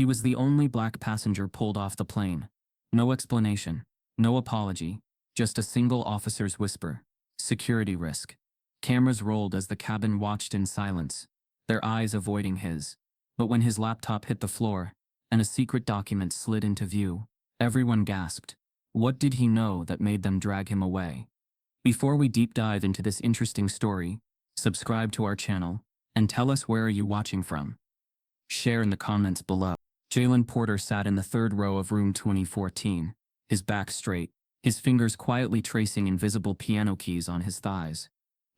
He was the only black passenger pulled off the plane. No explanation, no apology, just a single officer's whisper. Security risk. Cameras rolled as the cabin watched in silence, their eyes avoiding his. But when his laptop hit the floor, and a secret document slid into view, everyone gasped. What did he know that made them drag him away? Before we deep dive into this interesting story, subscribe to our channel, and tell us where are you watching from. Share in the comments below. Jalen Porter sat in the third row of room 2014, his back straight, his fingers quietly tracing invisible piano keys on his thighs.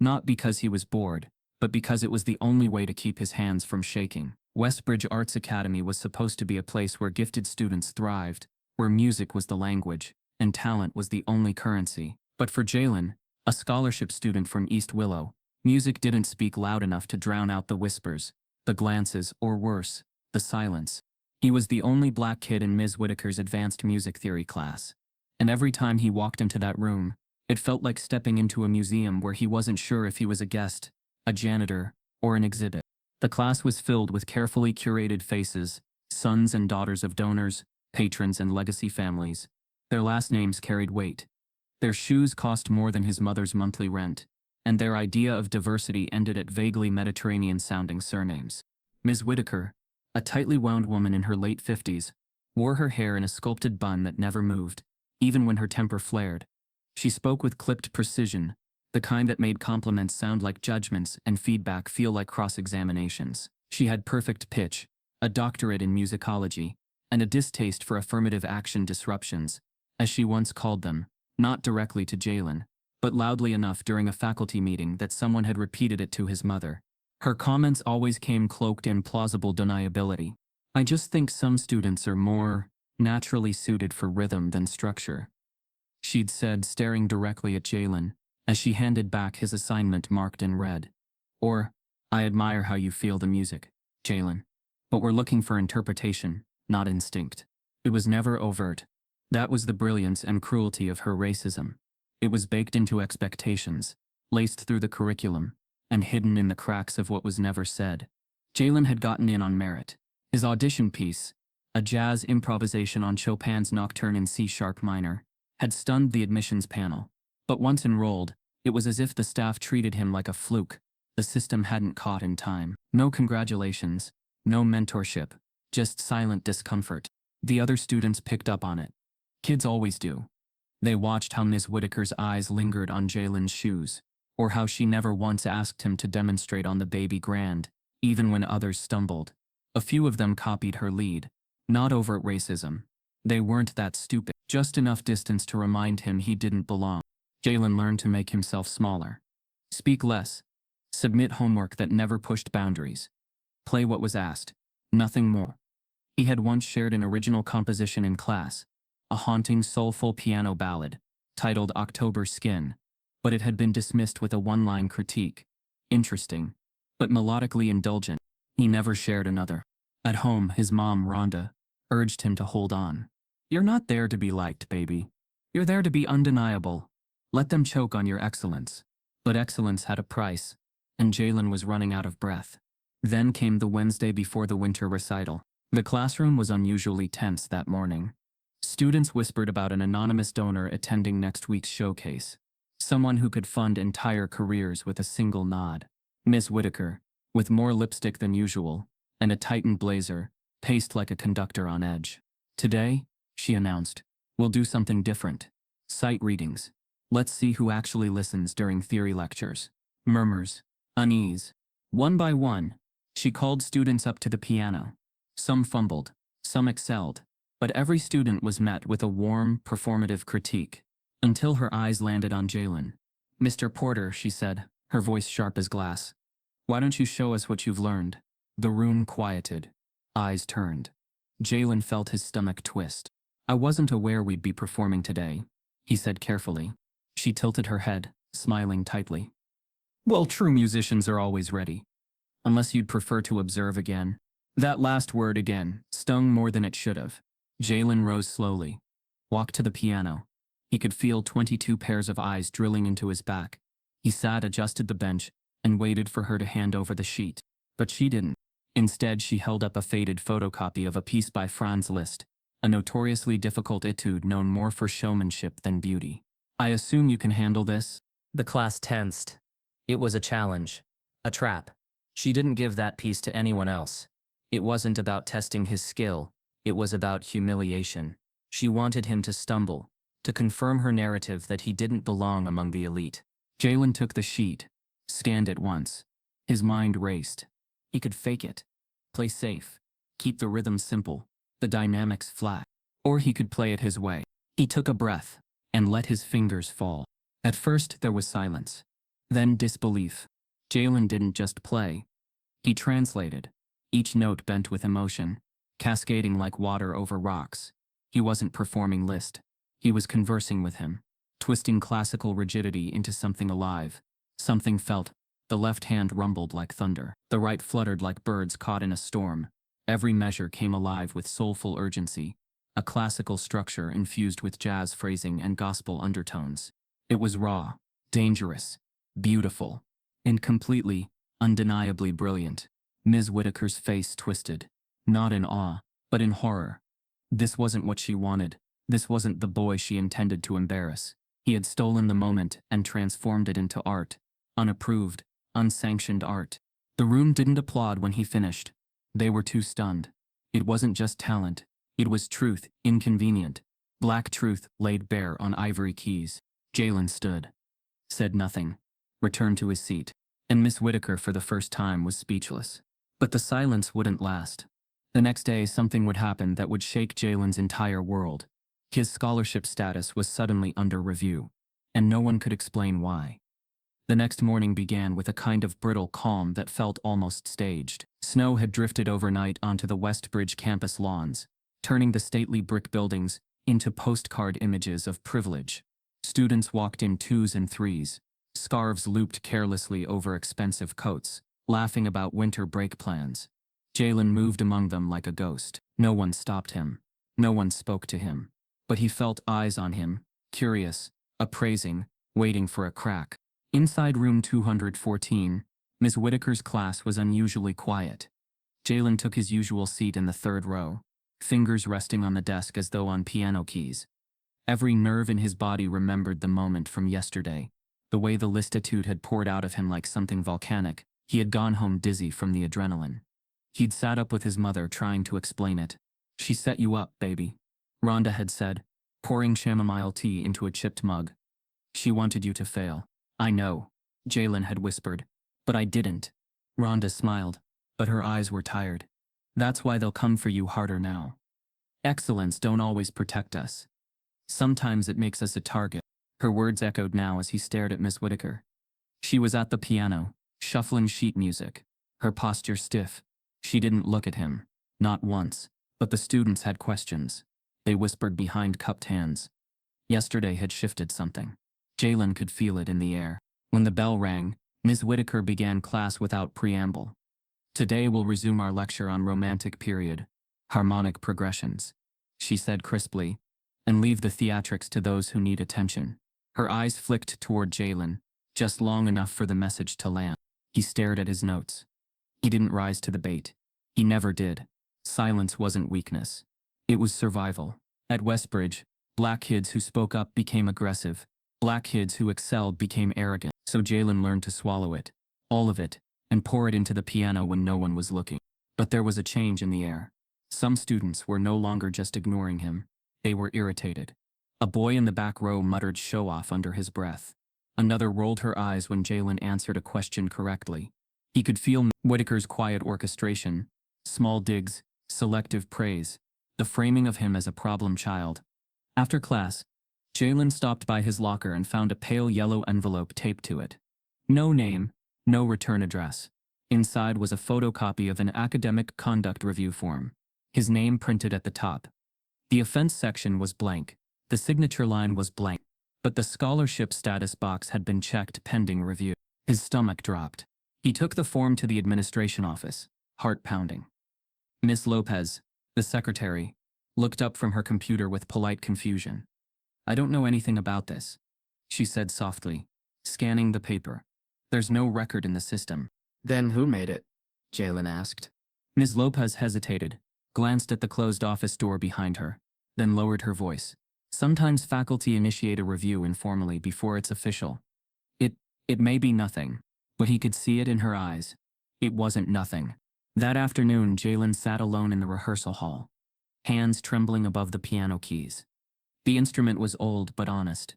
Not because he was bored, but because it was the only way to keep his hands from shaking. Westbridge Arts Academy was supposed to be a place where gifted students thrived, where music was the language, and talent was the only currency. But for Jalen, a scholarship student from East Willow, music didn't speak loud enough to drown out the whispers, the glances, or worse, the silence. He was the only black kid in Ms. Whitaker's advanced music theory class. And every time he walked into that room, it felt like stepping into a museum where he wasn't sure if he was a guest, a janitor, or an exhibit. The class was filled with carefully curated faces, sons and daughters of donors, patrons and legacy families. Their last names carried weight. Their shoes cost more than his mother's monthly rent, and their idea of diversity ended at vaguely Mediterranean-sounding surnames. Ms. Whitaker, a tightly wound woman in her late 50s, wore her hair in a sculpted bun that never moved, even when her temper flared. She spoke with clipped precision, the kind that made compliments sound like judgments and feedback feel like cross-examinations. She had perfect pitch, a doctorate in musicology, and a distaste for affirmative action disruptions, as she once called them, not directly to Jalen, but loudly enough during a faculty meeting that someone had repeated it to his mother. Her comments always came cloaked in plausible deniability. I just think some students are more naturally suited for rhythm than structure, she'd said, staring directly at Jalen, as she handed back his assignment marked in red. Or, I admire how you feel the music, Jalen. But we're looking for interpretation, not instinct. It was never overt. That was the brilliance and cruelty of her racism. It was baked into expectations, laced through the curriculum, and hidden in the cracks of what was never said. Jalen had gotten in on merit. His audition piece, a jazz improvisation on Chopin's Nocturne in C-sharp minor, had stunned the admissions panel. But once enrolled, it was as if the staff treated him like a fluke the system hadn't caught in time. No congratulations, no mentorship, just silent discomfort. The other students picked up on it. Kids always do. They watched how Ms. Whitaker's eyes lingered on Jalen's shoes, or how she never once asked him to demonstrate on the baby grand, even when others stumbled. A few of them copied her lead. Not overt racism. They weren't that stupid. Just enough distance to remind him he didn't belong. Jalen learned to make himself smaller. Speak less. Submit homework that never pushed boundaries. Play what was asked. Nothing more. He had once shared an original composition in class, a haunting, soulful piano ballad, titled October Skin, but it had been dismissed with a one-line critique. Interesting, but melodically indulgent. He never shared another. At home, his mom, Rhonda, urged him to hold on. You're not there to be liked, baby. You're there to be undeniable. Let them choke on your excellence. But excellence had a price, and Jalen was running out of breath. Then came the Wednesday before the winter recital. The classroom was unusually tense that morning. Students whispered about an anonymous donor attending next week's showcase. Someone who could fund entire careers with a single nod. Miss Whitaker, with more lipstick than usual, and a tightened blazer, paced like a conductor on edge. Today, she announced, we'll do something different. Sight readings. Let's see who actually listens during theory lectures. Murmurs. Unease. One by one, she called students up to the piano. Some fumbled, some excelled, but every student was met with a warm, performative critique, until her eyes landed on Jalen. Mr. Porter, she said, her voice sharp as glass. Why don't you show us what you've learned? The room quieted. Eyes turned. Jalen felt his stomach twist. I wasn't aware we'd be performing today, he said carefully. She tilted her head, smiling tightly. Well, true musicians are always ready. Unless you'd prefer to observe again. That last word again stung more than it should have. Jalen rose slowly, walked to the piano. He could feel 22 pairs of eyes drilling into his back. He sat, adjusted the bench, and waited for her to hand over the sheet. But she didn't. Instead, she held up a faded photocopy of a piece by Franz Liszt, a notoriously difficult etude known more for showmanship than beauty. I assume you can handle this? The class tensed. It was a challenge. A trap. She didn't give that piece to anyone else. It wasn't about testing his skill. It was about humiliation. She wanted him to stumble, to confirm her narrative that he didn't belong among the elite. Jalen took the sheet, scanned it once. His mind raced. He could fake it, play safe, keep the rhythm simple, the dynamics flat. Or he could play it his way. He took a breath and let his fingers fall. At first there was silence, then disbelief. Jalen didn't just play. He translated, each note bent with emotion, cascading like water over rocks. He wasn't performing Liszt. He was conversing with him, twisting classical rigidity into something alive, something felt. The left hand rumbled like thunder. The right fluttered like birds caught in a storm. Every measure came alive with soulful urgency, a classical structure infused with jazz phrasing and gospel undertones. It was raw, dangerous, beautiful, and completely, undeniably brilliant. Ms. Whitaker's face twisted, not in awe, but in horror. This wasn't what she wanted. This wasn't the boy she intended to embarrass. He had stolen the moment and transformed it into art, unapproved, unsanctioned art. The room didn't applaud when he finished. They were too stunned. It wasn't just talent. It was truth, inconvenient. Black truth laid bare on ivory keys. Jalen stood, said nothing, returned to his seat, and Miss Whitaker for the first time was speechless. But the silence wouldn't last. The next day something would happen that would shake Jalen's entire world. His scholarship status was suddenly under review, and no one could explain why. The next morning began with a kind of brittle calm that felt almost staged. Snow had drifted overnight onto the Westbridge campus lawns, turning the stately brick buildings into postcard images of privilege. Students walked in twos and threes, scarves looped carelessly over expensive coats, laughing about winter break plans. Jalen moved among them like a ghost. No one stopped him. No one spoke to him. But he felt eyes on him, curious, appraising, waiting for a crack. Inside room 214, Ms. Whitaker's class was unusually quiet. Jalen took his usual seat in the third row, fingers resting on the desk as though on piano keys. Every nerve in his body remembered the moment from yesterday, the way the listitude had poured out of him like something volcanic. He had gone home dizzy from the adrenaline. He'd sat up with his mother trying to explain it. "She set you up, baby," Rhonda had said, pouring chamomile tea into a chipped mug. "She wanted you to fail." "I know," Jalen had whispered. "But I didn't." Rhonda smiled, but her eyes were tired. "That's why they'll come for you harder now. Excellence don't always protect us. Sometimes it makes us a target." Her words echoed now as he stared at Miss Whitaker. She was at the piano, shuffling sheet music, her posture stiff. She didn't look at him, not once, but the students had questions. They whispered behind cupped hands. Yesterday had shifted something. Jalen could feel it in the air. When the bell rang, Ms. Whitaker began class without preamble. "Today we'll resume our lecture on romantic period, harmonic progressions," she said crisply, "and leave the theatrics to those who need attention." Her eyes flicked toward Jalen, just long enough for the message to land. He stared at his notes. He didn't rise to the bait. He never did. Silence wasn't weakness. It was survival. At Westbridge, black kids who spoke up became aggressive. Black kids who excelled became arrogant. So Jalen learned to swallow it, all of it, and pour it into the piano when no one was looking. But there was a change in the air. Some students were no longer just ignoring him. They were irritated. A boy in the back row muttered "show off" under his breath. Another rolled her eyes when Jalen answered a question correctly. He could feel Whitaker's quiet orchestration, small digs, selective praise, the framing of him as a problem child. After class, Jalen stopped by his locker and found a pale yellow envelope taped to it. No name, no return address. Inside was a photocopy of an academic conduct review form, his name printed at the top. The offense section was blank. The signature line was blank. But the scholarship status box had been checked pending review. His stomach dropped. He took the form to the administration office, heart pounding. Miss Lopez, the secretary, looked up from her computer with polite confusion. "I don't know anything about this," she said softly, scanning the paper. "There's no record in the system." "Then who made it?" Jalen asked. Ms. Lopez hesitated, glanced at the closed office door behind her, then lowered her voice. Sometimes faculty initiate a review informally before it's official. It may be nothing, but he could see it in her eyes. It wasn't nothing. That afternoon, Jalen sat alone in the rehearsal hall, hands trembling above the piano keys. The instrument was old but honest.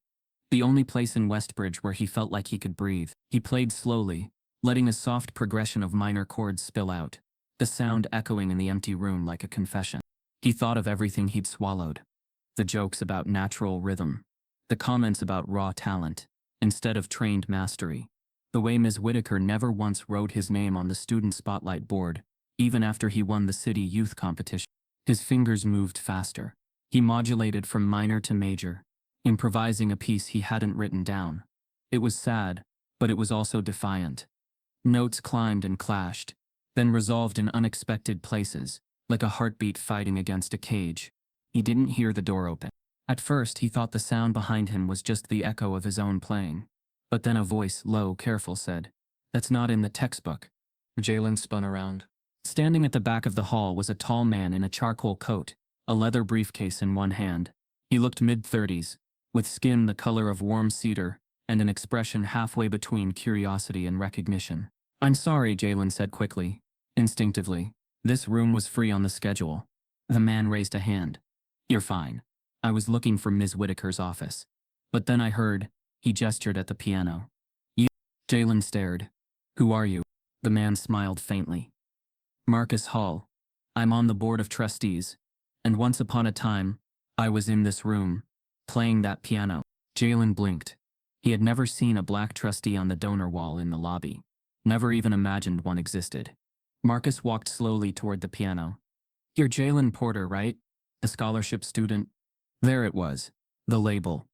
The only place in Westbridge where he felt like he could breathe. He played slowly, letting a soft progression of minor chords spill out, the sound echoing in the empty room like a confession. He thought of everything he'd swallowed. The jokes about natural rhythm. The comments about raw talent, instead of trained mastery. The way Ms. Whitaker never once wrote his name on the student spotlight board, even after he won the city youth competition. His fingers moved faster. He modulated from minor to major, improvising a piece he hadn't written down. It was sad, but it was also defiant. Notes climbed and clashed, then resolved in unexpected places, like a heartbeat fighting against a cage. He didn't hear the door open. At first, he thought the sound behind him was just the echo of his own playing. But then a voice, low, careful, said, "That's not in the textbook." Jalen spun around. Standing at the back of the hall was a tall man in a charcoal coat, a leather briefcase in one hand. He looked mid-30s, with skin the color of warm cedar and an expression halfway between curiosity and recognition. "I'm sorry," Jalen said quickly, instinctively. "This room was free on the schedule." The man raised a hand. "You're fine. I was looking for Ms. Whitaker's office. But then I heard," he gestured at the piano. "You?" Jalen stared. "Who are you?" The man smiled faintly. "Marcus Hall. I'm on the board of trustees. And once upon a time, I was in this room, playing that piano." Jalen blinked. He had never seen a black trustee on the donor wall in the lobby. Never even imagined one existed. Marcus walked slowly toward the piano. "You're Jalen Porter, right? The scholarship student?" There it was, the label.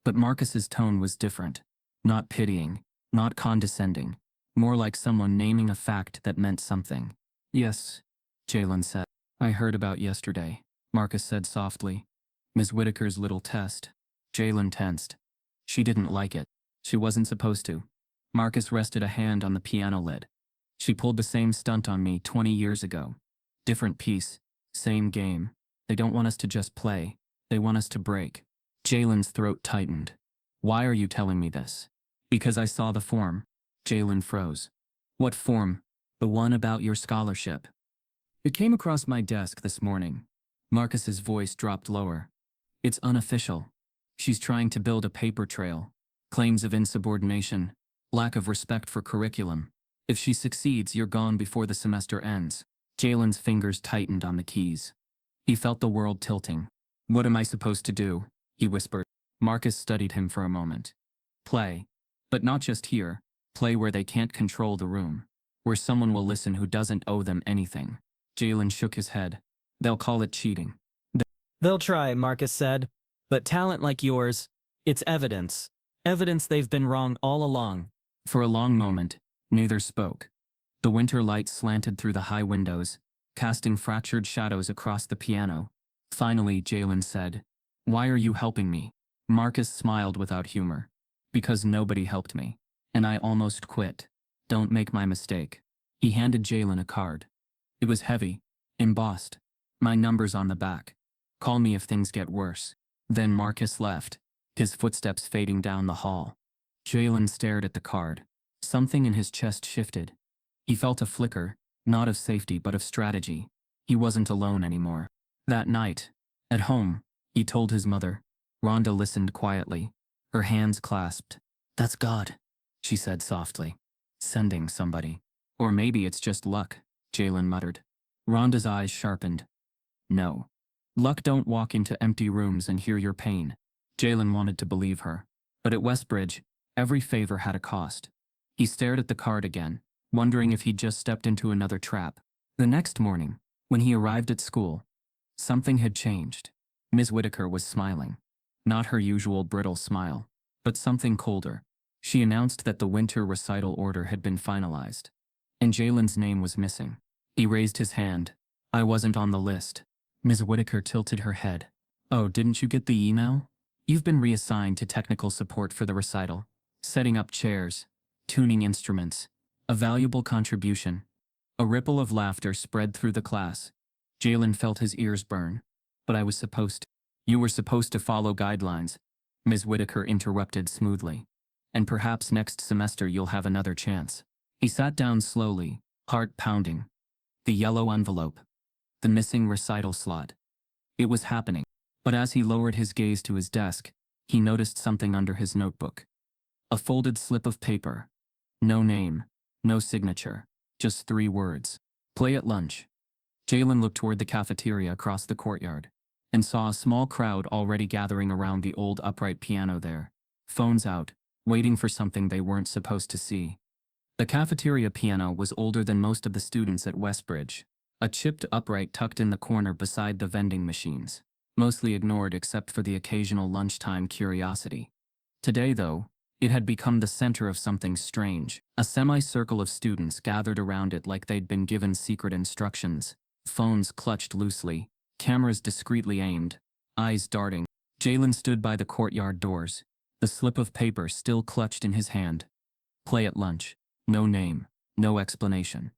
But Marcus's tone was different. Not pitying, not condescending. More like someone naming a fact that meant something. "Yes," Jalen said. "I heard about yesterday," Marcus said softly. "Ms. Whitaker's little test." Jalen tensed. She didn't like it. She wasn't supposed to. Marcus rested a hand on the piano lid. "She pulled the same stunt on me 20 years ago. Different piece, same game. They don't want us to just play. They want us to break." Jalen's throat tightened. "Why are you telling me this?" "Because I saw the form." Jalen froze. "What form?" "The one about your scholarship. It came across my desk this morning." Marcus's voice dropped lower. "It's unofficial. She's trying to build a paper trail. Claims of insubordination, lack of respect for curriculum. If she succeeds, you're gone before the semester ends." Jalen's fingers tightened on the keys. He felt the world tilting. "What am I supposed to do?" he whispered. Marcus studied him for a moment. "Play. But not just here. Play where they can't control the room. Where someone will listen who doesn't owe them anything." Jalen shook his head. "They'll call it cheating." They'll try, Marcus said. But talent like yours, it's evidence. Evidence they've been wrong all along. For a long moment, neither spoke. The winter light slanted through the high windows, casting fractured shadows across the piano. Finally, Jalen said, "Why are you helping me?" Marcus smiled without humor. "Because nobody helped me. And I almost quit. Don't make my mistake." He handed Jalen a card. It was heavy, embossed. "My number's on the back. Call me if things get worse." Then Marcus left, his footsteps fading down the hall. Jalen stared at the card. Something in his chest shifted. He felt a flicker, not of safety but of strategy. He wasn't alone anymore. That night, at home, he told his mother. Rhonda listened quietly, her hands clasped. "That's God," she said softly. "Sending somebody. Or maybe it's just luck," Jalen muttered. Rhonda's eyes sharpened. "No. Luck don't walk into empty rooms and hear your pain." Jalen wanted to believe her. But at Westbridge, every favor had a cost. He stared at the card again, wondering if he'd just stepped into another trap. The next morning, when he arrived at school, something had changed. Ms. Whitaker was smiling. Not her usual brittle smile, but something colder. She announced that the winter recital order had been finalized. And Jalen's name was missing. He raised his hand. "I wasn't on the list." Ms. Whitaker tilted her head. "Oh, didn't you get the email? You've been reassigned to technical support for the recital. Setting up chairs, tuning instruments. A valuable contribution." A ripple of laughter spread through the class. Jalen felt his ears burn. But I was supposed to. You were supposed to follow guidelines, Ms. Whitaker interrupted smoothly. And perhaps next semester you'll have another chance. He sat down slowly, heart pounding. The yellow envelope. The missing recital slot. It was happening. But as he lowered his gaze to his desk, he noticed something under his notebook. A folded slip of paper. No name, no signature, just 3 words. Play at lunch. Jalen looked toward the cafeteria across the courtyard and saw a small crowd already gathering around the old upright piano there, phones out, waiting for something they weren't supposed to see. The cafeteria piano was older than most of the students at Westbridge, a chipped upright tucked in the corner beside the vending machines, mostly ignored except for the occasional lunchtime curiosity. Today, though, it had become the center of something strange. A semicircle of students gathered around it like they'd been given secret instructions, phones clutched loosely, cameras discreetly aimed, eyes darting. Jalen stood by the courtyard doors, the slip of paper still clutched in his hand. Play at lunch. No name, no explanation.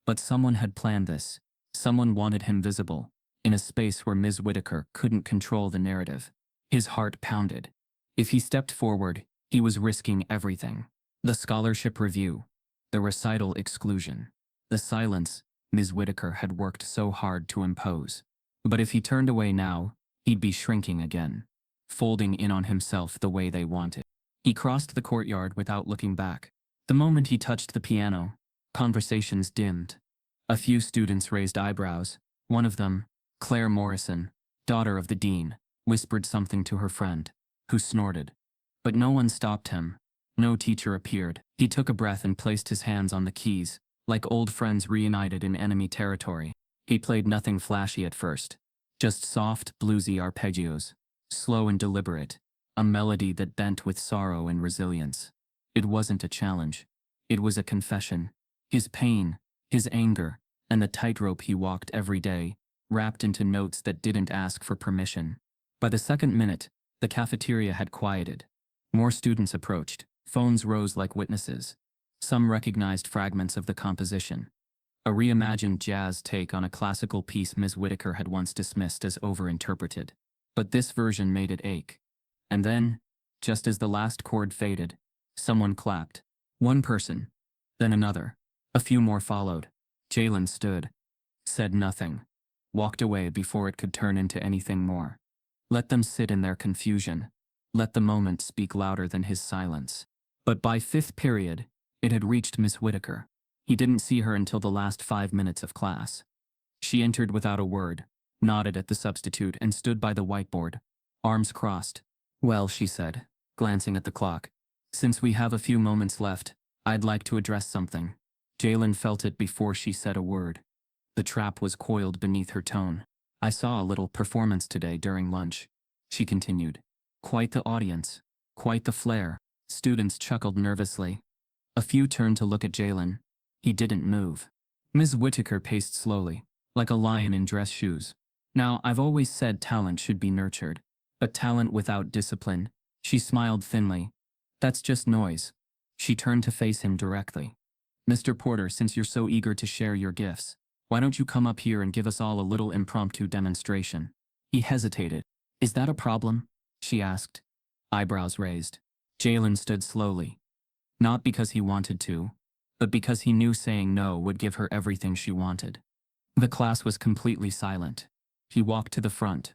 But someone had planned this. Someone wanted him visible, in a space where Ms. Whitaker couldn't control the narrative. His heart pounded. If he stepped forward, he was risking everything. The scholarship review, the recital exclusion, the silence Ms. Whitaker had worked so hard to impose. But if he turned away now, he'd be shrinking again, folding in on himself the way they wanted. He crossed the courtyard without looking back. The moment he touched the piano, conversations dimmed. A few students raised eyebrows. One of them, Claire Morrison, daughter of the dean, whispered something to her friend, who snorted. But no one stopped him. No teacher appeared. He took a breath and placed his hands on the keys, like old friends reunited in enemy territory. He played nothing flashy at first, just soft, bluesy arpeggios, slow and deliberate, a melody that bent with sorrow and resilience. It wasn't a challenge. It was a confession. His pain, his anger, and the tightrope he walked every day, wrapped into notes that didn't ask for permission. By the second minute, the cafeteria had quieted. More students approached. Phones rose like witnesses. Some recognized fragments of the composition. A reimagined jazz take on a classical piece Ms. Whitaker had once dismissed as overinterpreted. But this version made it ache. And then, just as the last chord faded, someone clapped. One person. Then another. A few more followed. Jalen stood. Said nothing. Walked away before it could turn into anything more. Let them sit in their confusion. Let the moment speak louder than his silence. But by 5th period, it had reached Miss Whitaker. He didn't see her until the last 5 minutes of class. She entered without a word, nodded at the substitute and stood by the whiteboard, arms crossed. Well, she said, glancing at the clock. Since we have a few moments left, I'd like to address something. Jalen felt it before she said a word. The trap was coiled beneath her tone. I saw a little performance today during lunch, she continued. Quite the audience. Quite the flair. Students chuckled nervously. A few turned to look at Jalen. He didn't move. Ms. Whitaker paced slowly, like a lion in dress shoes. Now, I've always said talent should be nurtured. But talent without discipline, she smiled thinly. That's just noise. She turned to face him directly. Mr. Porter, since you're so eager to share your gifts, why don't you come up here and give us all a little impromptu demonstration? He hesitated. Is that a problem? She asked, eyebrows raised. Jalen stood slowly. Not because he wanted to, but because he knew saying no would give her everything she wanted. The class was completely silent. He walked to the front.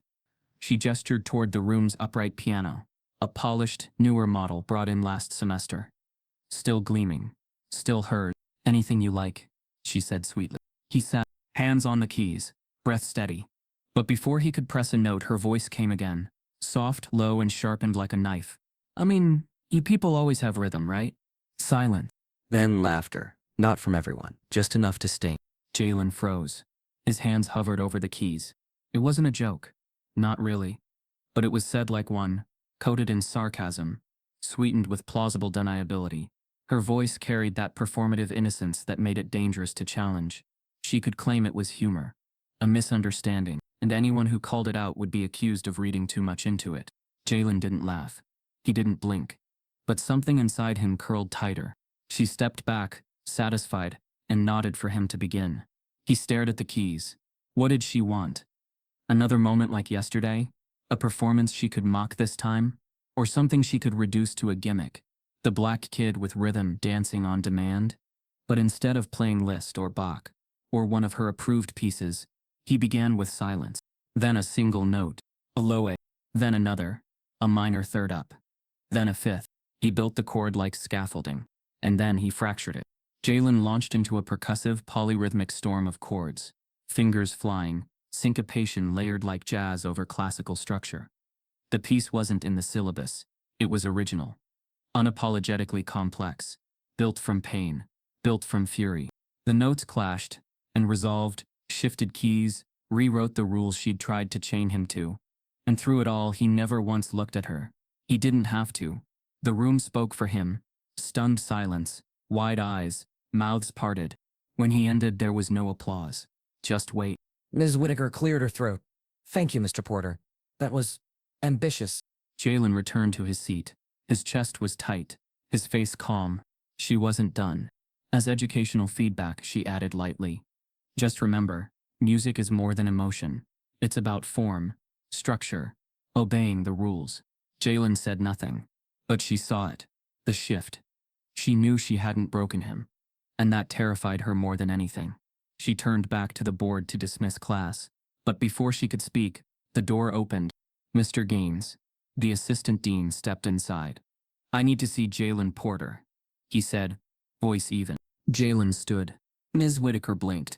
She gestured toward the room's upright piano, a polished, newer model brought in last semester. Still gleaming. Still hers. Anything you like, she said sweetly. He sat, hands on the keys, breath steady. But before he could press a note, her voice came again, soft, low, and sharpened like a knife. I mean, you people always have rhythm, right? Silence. Then laughter. Not from everyone, just enough to sting. Jalen froze. His hands hovered over the keys. It wasn't a joke. Not really. But it was said like one, coated in sarcasm, sweetened with plausible deniability. Her voice carried that performative innocence that made it dangerous to challenge. She could claim it was humor, a misunderstanding, and anyone who called it out would be accused of reading too much into it. Jalen didn't laugh. He didn't blink. But something inside him curled tighter. She stepped back, satisfied, and nodded for him to begin. He stared at the keys. What did she want? Another moment like yesterday? A performance she could mock this time? Or something she could reduce to a gimmick? The black kid with rhythm dancing on demand? But instead of playing Liszt or Bach, or one of her approved pieces, he began with silence. Then a single note, a low A, then another, a minor third up, then a fifth. He built the chord like scaffolding, and then he fractured it. Jalen launched into a percussive, polyrhythmic storm of chords, fingers flying, syncopation layered like jazz over classical structure. The piece wasn't in the syllabus, it was original, unapologetically complex, built from pain, built from fury. The notes clashed, and resolved, shifted keys, rewrote the rules she'd tried to chain him to. And through it all, he never once looked at her. He didn't have to. The room spoke for him, stunned silence, wide eyes, mouths parted. When he ended, there was no applause. Just wait. Ms. Whitaker cleared her throat. Thank you, Mr. Porter. That was ambitious. Jalen returned to his seat. His chest was tight, his face calm. She wasn't done. As educational feedback, she added lightly, just remember, music is more than emotion. It's about form, structure, obeying the rules. Jalen said nothing, but she saw it, the shift. She knew she hadn't broken him, and that terrified her more than anything. She turned back to the board to dismiss class, but before she could speak, the door opened. Mr. Gaines, the assistant dean, stepped inside. I need to see Jalen Porter, he said, voice even. Jalen stood. Ms. Whitaker blinked.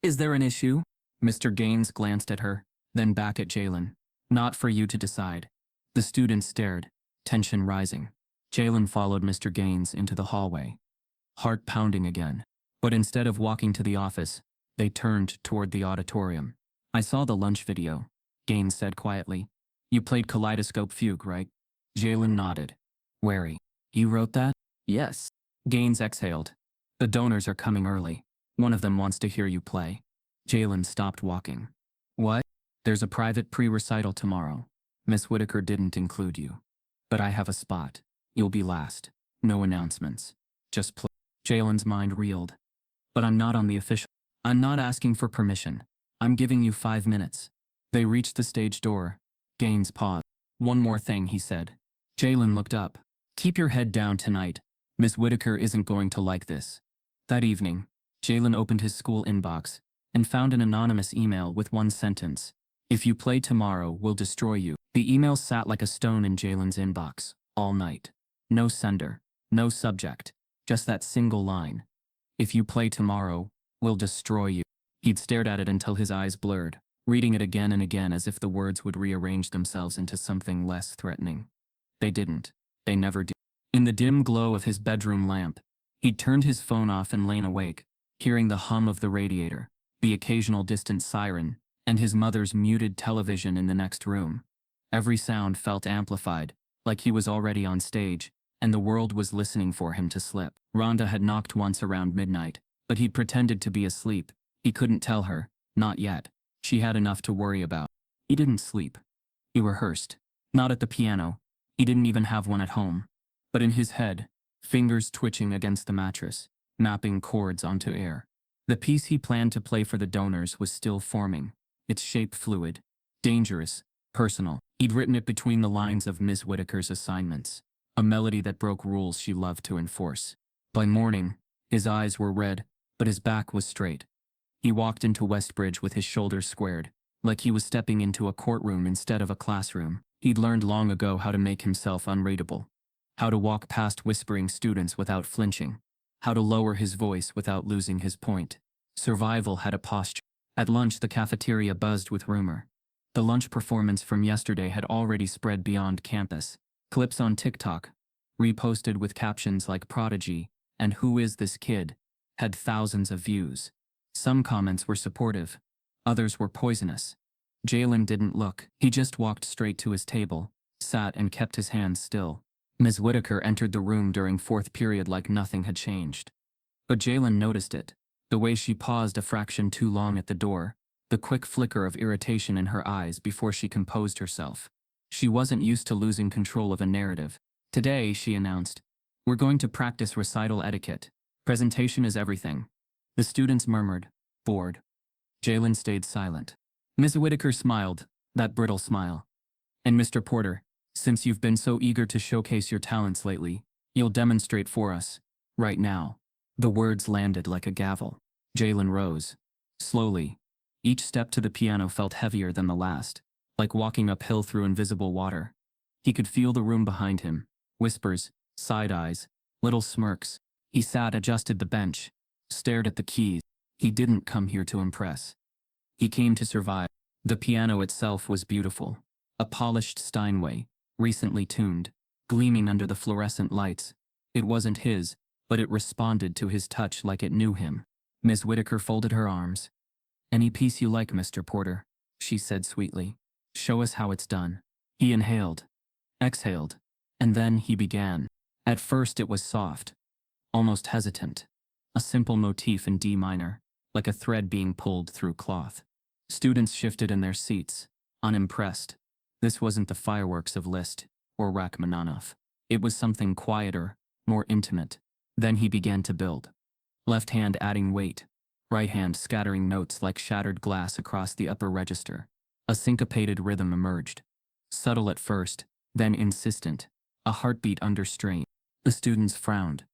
Is there an issue? Mr. Gaines glanced at her, then back at Jalen. Not for you to decide. The students stared, tension rising. Jalen followed Mr. Gaines into the hallway, heart pounding again. But instead of walking to the office, they turned toward the auditorium. I saw the lunch video, Gaines said quietly. You played Kaleidoscope Fugue, right? Jalen nodded. Wary. You wrote that? Yes. Gaines exhaled. The donors are coming early. One of them wants to hear you play. Jalen stopped walking. What? There's a private pre-recital tomorrow. Miss Whitaker didn't include you. But I have a spot. You'll be last. No announcements. Just play. Jalen's mind reeled. But I'm not on the official. I'm not asking for permission. I'm giving you 5 minutes. They reached the stage door. Gaines paused. One more thing, he said. Jalen looked up. Keep your head down tonight. Miss Whitaker isn't going to like this. That evening, Jalen opened his school inbox and found an anonymous email with one sentence. If you play tomorrow, we'll destroy you. The email sat like a stone in Jalen's inbox, all night. No sender, no subject, just that single line. If you play tomorrow, we'll destroy you. He'd stared at it until his eyes blurred, reading it again and again as if the words would rearrange themselves into something less threatening. They didn't. They never did. In the dim glow of his bedroom lamp, he'd turned his phone off and lain awake, hearing the hum of the radiator, the occasional distant siren, and his mother's muted television in the next room. Every sound felt amplified, like he was already on stage, and the world was listening for him to slip. Rhonda had knocked once around midnight, but he'd pretended to be asleep. He couldn't tell her, not yet. She had enough to worry about. He didn't sleep. He rehearsed. Not at the piano. He didn't even have one at home. But in his head, fingers twitching against the mattress, mapping chords onto air. The piece he planned to play for the donors was still forming, its shape fluid, dangerous, personal. He'd written it between the lines of Miss Whitaker's assignments, a melody that broke rules she loved to enforce. By morning, his eyes were red, but his back was straight. He walked into Westbridge with his shoulders squared, like he was stepping into a courtroom instead of a classroom. He'd learned long ago how to make himself unreadable, how to walk past whispering students without flinching, how to lower his voice without losing his point. Survival had a posture. At lunch, the cafeteria buzzed with rumor. The lunch performance from yesterday had already spread beyond campus. Clips on TikTok, reposted with captions like Prodigy and Who is this kid, had thousands of views. Some comments were supportive, others were poisonous. Jalen didn't look. He just walked straight to his table, sat and kept his hands still. Ms. Whitaker entered the room during fourth period like nothing had changed. But Jalen noticed it, the way she paused a fraction too long at the door, the quick flicker of irritation in her eyes before she composed herself. She wasn't used to losing control of a narrative. Today, she announced, we're going to practice recital etiquette. Presentation is everything. The students murmured, bored. Jalen stayed silent. Ms. Whitaker smiled, that brittle smile. And Mr. Porter, since you've been so eager to showcase your talents lately, you'll demonstrate for us, right now. The words landed like a gavel. Jalen rose. Slowly. Each step to the piano felt heavier than the last, like walking uphill through invisible water. He could feel the room behind him. Whispers, side eyes, little smirks. He sat, adjusted the bench, stared at the keys. He didn't come here to impress. He came to survive. The piano itself was beautiful. A polished Steinway, recently tuned, gleaming under the fluorescent lights. It wasn't his, but it responded to his touch like it knew him. Miss Whitaker folded her arms. "Any piece you like, Mr. Porter," she said sweetly. "Show us how it's done." He inhaled, exhaled, and then he began. At first it was soft, almost hesitant. A simple motif in D minor, like a thread being pulled through cloth. Students shifted in their seats, unimpressed. This wasn't the fireworks of Liszt or Rachmaninoff. It was something quieter, more intimate. Then he began to build. Left hand adding weight, right hand scattering notes like shattered glass across the upper register. A syncopated rhythm emerged. Subtle at first, then insistent, a heartbeat under strain. The students frowned,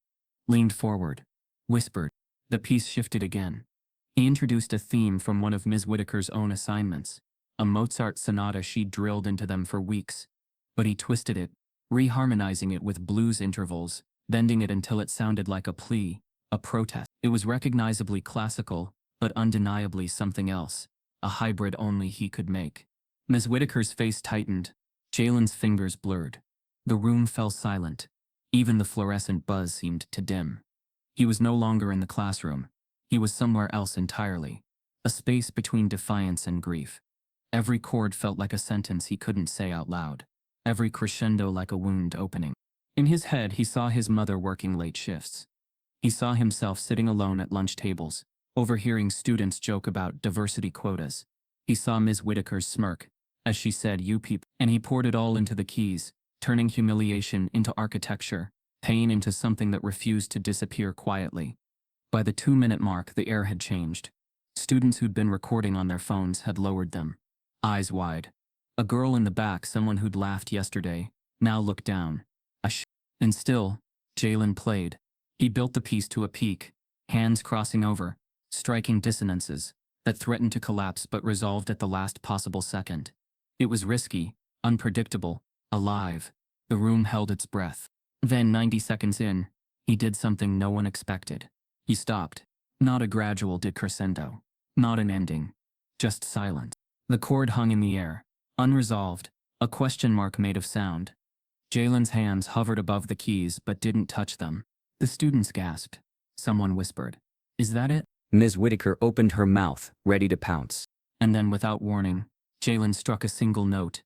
leaned forward, whispered. The piece shifted again. He introduced a theme from one of Ms. Whitaker's own assignments, a Mozart sonata she'd drilled into them for weeks. But he twisted it, reharmonizing it with blues intervals, bending it until it sounded like a plea, a protest. It was recognizably classical, but undeniably something else, a hybrid only he could make. Ms. Whitaker's face tightened. Jalen's fingers blurred. The room fell silent. Even the fluorescent buzz seemed to dim. He was no longer in the classroom. He was somewhere else entirely. A space between defiance and grief. Every chord felt like a sentence he couldn't say out loud. Every crescendo like a wound opening. In his head, he saw his mother working late shifts. He saw himself sitting alone at lunch tables, overhearing students joke about diversity quotas. He saw Ms. Whitaker's smirk, as she said, "You people," and he poured it all into the keys, turning humiliation into architecture, pain into something that refused to disappear quietly. By the 2-minute mark, the air had changed. Students who'd been recording on their phones had lowered them, eyes wide. A girl in the back, someone who'd laughed yesterday, now looked down. And still, Jalen played. He built the piece to a peak, hands crossing over, striking dissonances that threatened to collapse but resolved at the last possible second. It was risky, unpredictable, alive. The room held its breath. Then 90 seconds in, he did something no one expected. He stopped. Not a gradual decrescendo. Not an ending. Just silence. The chord hung in the air, unresolved, a question mark made of sound. Jalen's hands hovered above the keys but didn't touch them. The students gasped. Someone whispered, "Is that it?" Ms. Whitaker opened her mouth, ready to pounce. And then without warning, Jalen struck a single note.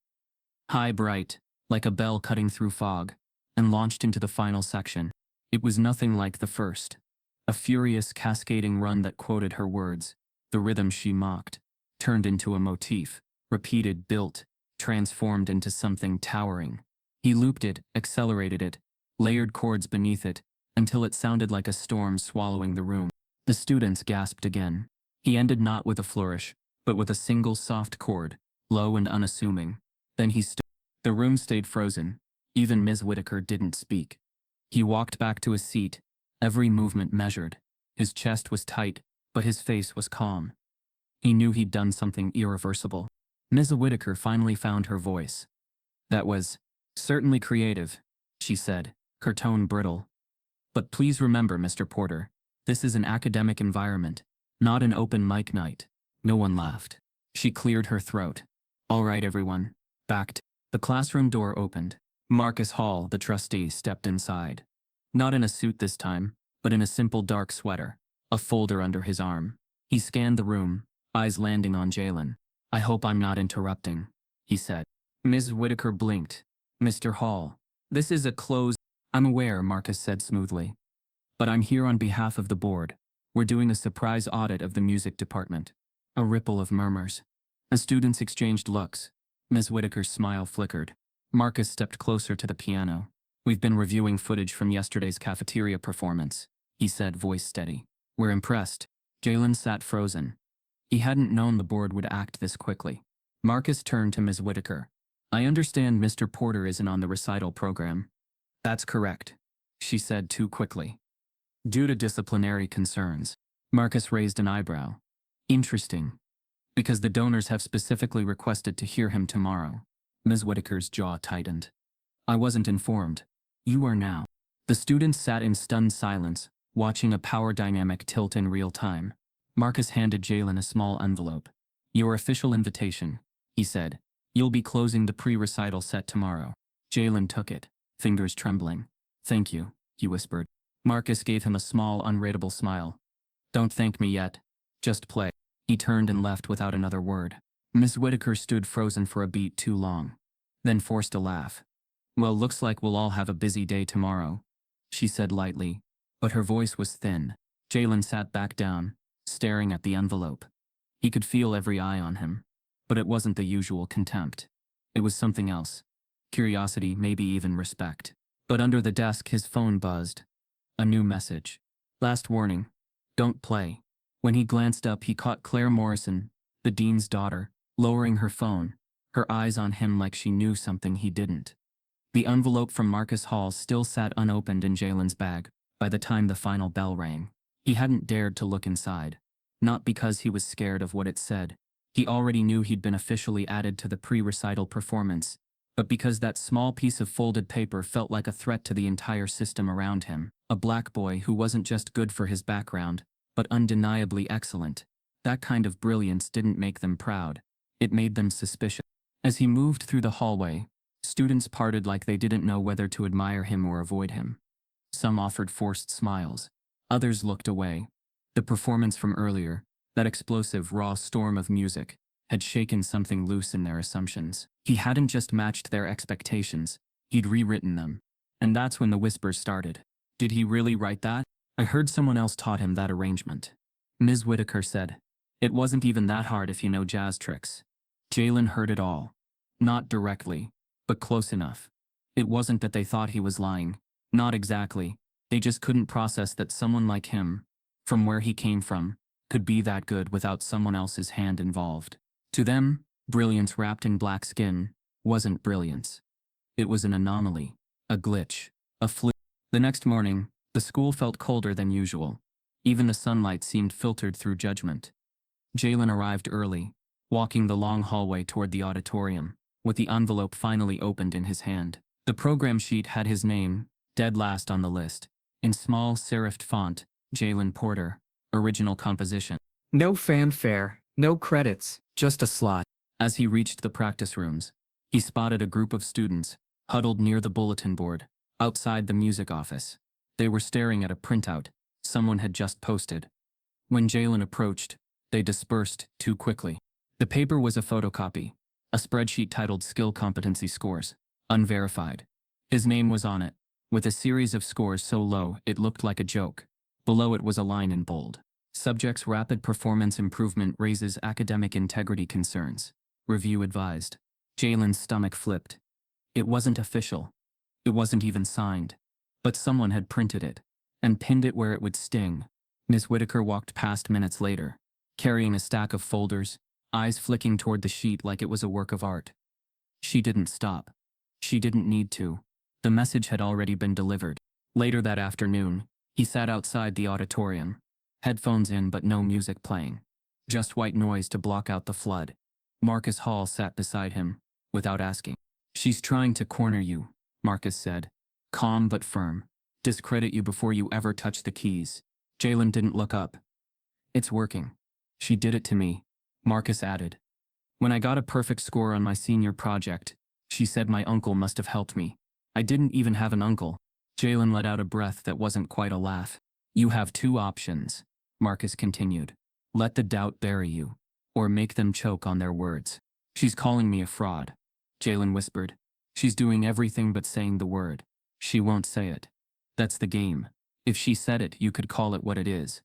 High, bright, like a bell cutting through fog, and launched into the final section. It was nothing like the first. A furious, cascading run that quoted her words, the rhythm she mocked, turned into a motif, repeated, built, transformed into something towering. He looped it, accelerated it, layered chords beneath it, until it sounded like a storm swallowing the room. The students gasped again. He ended not with a flourish, but with a single soft chord, low and unassuming. Then he stood. The room stayed frozen. Even Ms. Whitaker didn't speak. He walked back to his seat, every movement measured. His chest was tight, but his face was calm. He knew he'd done something irreversible. Ms. Whitaker finally found her voice. "That was certainly creative," she said, her tone brittle. "But please remember, Mr. Porter, this is an academic environment, not an open mic night." No one laughed. She cleared her throat. "All right, everyone. Back." The classroom door opened. Marcus Hall, the trustee, stepped inside. Not in a suit this time, but in a simple dark sweater, a folder under his arm. He scanned the room, eyes landing on Jalen. "I hope I'm not interrupting," he said. Ms. Whitaker blinked. "Mr. Hall, this is a closed—" "I'm aware," Marcus said smoothly. "But I'm here on behalf of the board. We're doing a surprise audit of the music department." A ripple of murmurs. The students exchanged looks. Ms. Whitaker's smile flickered. Marcus stepped closer to the piano. "We've been reviewing footage from yesterday's cafeteria performance," he said, voice steady. "We're impressed. Jalen sat frozen. He hadn't known the board would act this quickly. Marcus turned to Ms. Whitaker. I understand Mr. Porter isn't on the recital program. That's correct, she said too quickly. Due to disciplinary concerns. Marcus raised an eyebrow. Interesting. Because the donors have specifically requested to hear him tomorrow. Ms. Whitaker's jaw tightened. I wasn't informed. You are now. The students sat in stunned silence, watching a power dynamic tilt in real time. Marcus handed Jalen a small envelope. Your official invitation, he said. You'll be closing the pre-recital set tomorrow. Jalen took it, fingers trembling. Thank you, he whispered. Marcus gave him a small, unreadable smile. Don't thank me yet. Just play. He turned and left without another word. Miss Whitaker stood frozen for a beat too long, then forced a laugh. Well, looks like we'll all have a busy day tomorrow, she said lightly, but her voice was thin. Jalen sat back down, staring at the envelope. He could feel every eye on him, but it wasn't the usual contempt. It was something else. Curiosity, maybe even respect. But under the desk his phone buzzed. A new message. Last warning. Don't play. When he glanced up he caught Claire Morrison, the dean's daughter, lowering her phone, her eyes on him like she knew something he didn't. The envelope from Marcus Hall still sat unopened in Jalen's bag by the time the final bell rang. He hadn't dared to look inside. Not because he was scared of what it said. He already knew he'd been officially added to the pre-recital performance, but because that small piece of folded paper felt like a threat to the entire system around him. A black boy who wasn't just good for his background, but undeniably excellent. That kind of brilliance didn't make them proud. It made them suspicious. As he moved through the hallway, students parted like they didn't know whether to admire him or avoid him. Some offered forced smiles. Others looked away. The performance from earlier, that explosive, raw storm of music, had shaken something loose in their assumptions. He hadn't just matched their expectations, he'd rewritten them. And that's when the whispers started. Did he really write that? I heard someone else taught him that arrangement. Ms. Whitaker said. It wasn't even that hard if you know jazz tricks. Jalen heard it all. Not directly, but close enough. It wasn't that they thought he was lying. Not exactly. They just couldn't process that someone like him, from where he came from, could be that good without someone else's hand involved. To them, brilliance wrapped in black skin wasn't brilliance. It was an anomaly, a glitch, a fluke. The next morning, the school felt colder than usual. Even the sunlight seemed filtered through judgment. Jalen arrived early, walking the long hallway toward the auditorium, with the envelope finally opened in his hand. The program sheet had his name, dead last on the list, in small serifed font, Jalen Porter, original composition. No fanfare, no credits, just a slot. As he reached the practice rooms, he spotted a group of students, huddled near the bulletin board, outside the music office. They were staring at a printout someone had just posted. When Jalen approached, they dispersed too quickly. The paper was a photocopy, a spreadsheet titled Skill Competency Scores, unverified. His name was on it, with a series of scores so low it looked like a joke. Below it was a line in bold. Subject's rapid performance improvement raises academic integrity concerns. Review advised. Jalen's stomach flipped. It wasn't official. It wasn't even signed. But someone had printed it, and pinned it where it would sting. Ms. Whitaker walked past minutes later, carrying a stack of folders, eyes flicking toward the sheet like it was a work of art. She didn't stop. She didn't need to. The message had already been delivered. Later that afternoon, he sat outside the auditorium, headphones in but no music playing. Just white noise to block out the flood. Marcus Hall sat beside him, without asking. She's trying to corner you, Marcus said, calm but firm. Discredit you before you ever touch the keys. Jalen didn't look up. It's working. She did it to me, Marcus added. When I got a perfect score on my senior project, she said my uncle must have helped me. I didn't even have an uncle. Jalen let out a breath that wasn't quite a laugh. You have two options, Marcus continued. Let the doubt bury you, or make them choke on their words. She's calling me a fraud, Jalen whispered. She's doing everything but saying the word. She won't say it. That's the game. If she said it, you could call it what it is.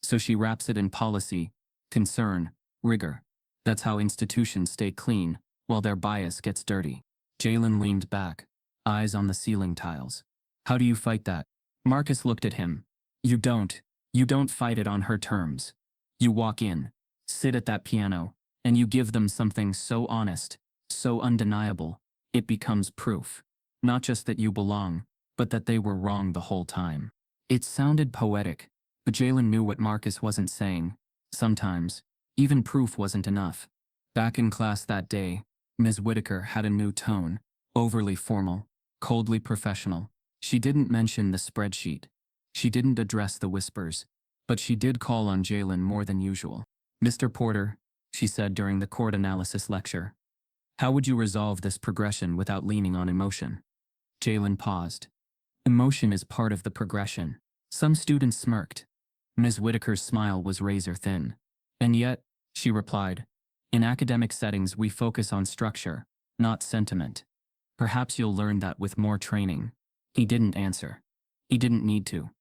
So she wraps it in policy, concern, rigor. That's how institutions stay clean, while their bias gets dirty. Jalen leaned back, eyes on the ceiling tiles. How do you fight that? Marcus looked at him. You don't fight it on her terms. You walk in, sit at that piano, and you give them something so honest, so undeniable, it becomes proof. Not just that you belong, but that they were wrong the whole time. It sounded poetic, but Jalen knew what Marcus wasn't saying. Sometimes, even proof wasn't enough. Back in class that day, Ms. Whitaker had a new tone, overly formal, coldly professional. She didn't mention the spreadsheet. She didn't address the whispers, but she did call on Jalen more than usual. "Mr. Porter," she said during the chord analysis lecture, "how would you resolve this progression without leaning on emotion?" Jalen paused. Emotion is part of the progression. Some students smirked. Ms. Whitaker's smile was razor thin. "And yet," she replied, "in academic settings we focus on structure, not sentiment. Perhaps you'll learn that with more training." He didn't answer. He didn't need to.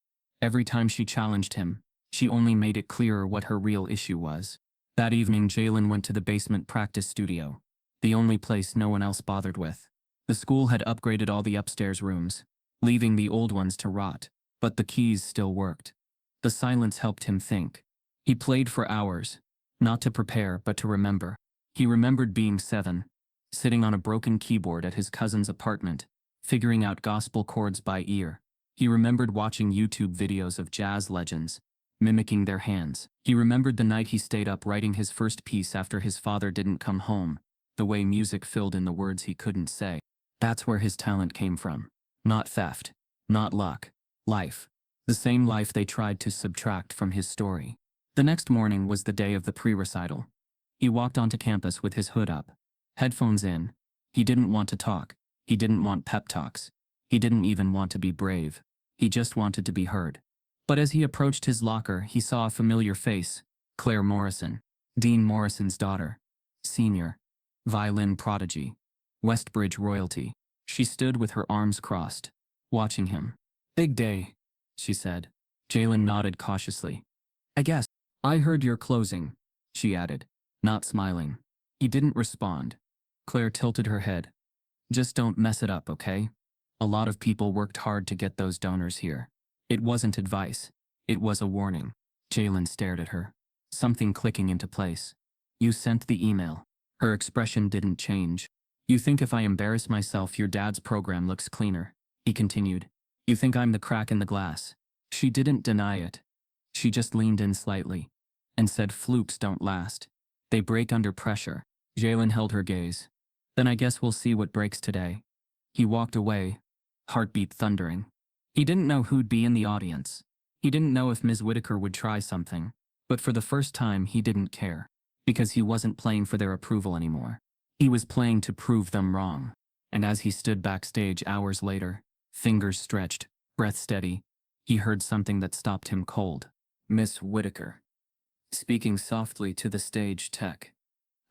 Every time she challenged him, she only made it clearer what her real issue was. That evening, Jalen went to the basement practice studio, the only place no one else bothered with. The school had upgraded all the upstairs rooms, leaving the old ones to rot, but the keys still worked. The silence helped him think. He played for hours, not to prepare but to remember. He remembered being 7, sitting on a broken keyboard at his cousin's apartment, figuring out gospel chords by ear. He remembered watching YouTube videos of jazz legends, mimicking their hands. He remembered the night he stayed up writing his first piece after his father didn't come home, the way music filled in the words he couldn't say. That's where his talent came from. Not theft, not luck, life. The same life they tried to subtract from his story. The next morning was the day of the pre-recital. He walked onto campus with his hood up, headphones in. He didn't want to talk. He didn't want pep talks. He didn't even want to be brave. He just wanted to be heard. But as he approached his locker, he saw a familiar face, Claire Morrison, Dean Morrison's daughter, senior, violin prodigy, Westbridge royalty. She stood with her arms crossed, watching him. "Big day," she said. Jalen nodded cautiously. "I guess. I heard you're closing," she added, not smiling. He didn't respond. Claire tilted her head. "Just don't mess it up, okay? A lot of people worked hard to get those donors here." It wasn't advice. It was a warning. Jalen stared at her, something clicking into place. "You sent the email." Her expression didn't change. "You think if I embarrass myself your dad's program looks cleaner," he continued. "You think I'm the crack in the glass." She didn't deny it. She just leaned in slightly and said flukes don't last. They break under pressure. Jalen held her gaze. "Then I guess we'll see what breaks today." He walked away, heartbeat thundering. He didn't know who'd be in the audience. He didn't know if Ms. Whitaker would try something, but for the first time he didn't care, because he wasn't playing for their approval anymore. He was playing to prove them wrong. And as he stood backstage hours later, fingers stretched, breath steady, he heard something that stopped him cold. Miss Whitaker, speaking softly to the stage tech.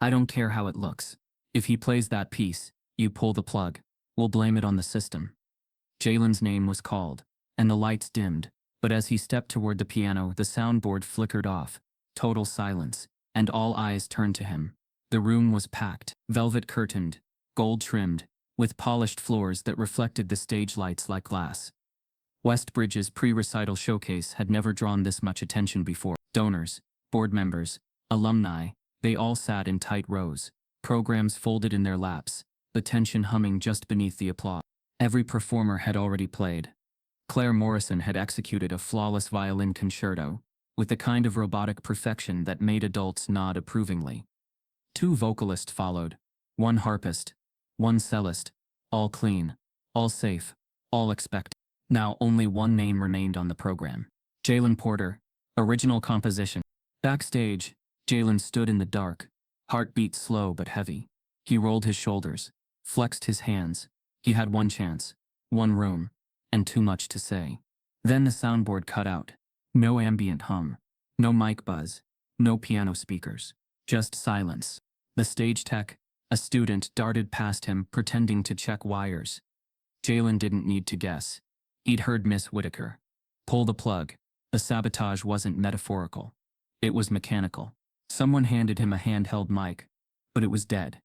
"I don't care how it looks. If he plays that piece, you pull the plug. We'll blame it on the system." Jalen's name was called, and the lights dimmed, but as he stepped toward the piano, the soundboard flickered off. Total silence, and all eyes turned to him. The room was packed, velvet curtained, gold trimmed, with polished floors that reflected the stage lights like glass. Westbridge's pre-recital showcase had never drawn this much attention before. Donors, board members, alumni, they all sat in tight rows, programs folded in their laps, the tension humming just beneath the applause. Every performer had already played. Claire Morrison had executed a flawless violin concerto, with the kind of robotic perfection that made adults nod approvingly. 2 vocalists followed, 1 harpist, 1 cellist, all clean, all safe, all expected. Now only 1 name remained on the program. Jalen Porter, original composition. Backstage, Jalen stood in the dark, heartbeat slow but heavy. He rolled his shoulders, flexed his hands. He had 1 chance, 1 room, and too much to say. Then the soundboard cut out. No ambient hum, no mic buzz, no piano speakers, just silence. The stage tech, a student, darted past him, pretending to check wires. Jalen didn't need to guess. He'd heard Miss Whitaker. Pull the plug. The sabotage wasn't metaphorical. It was mechanical. Someone handed him a handheld mic, but it was dead.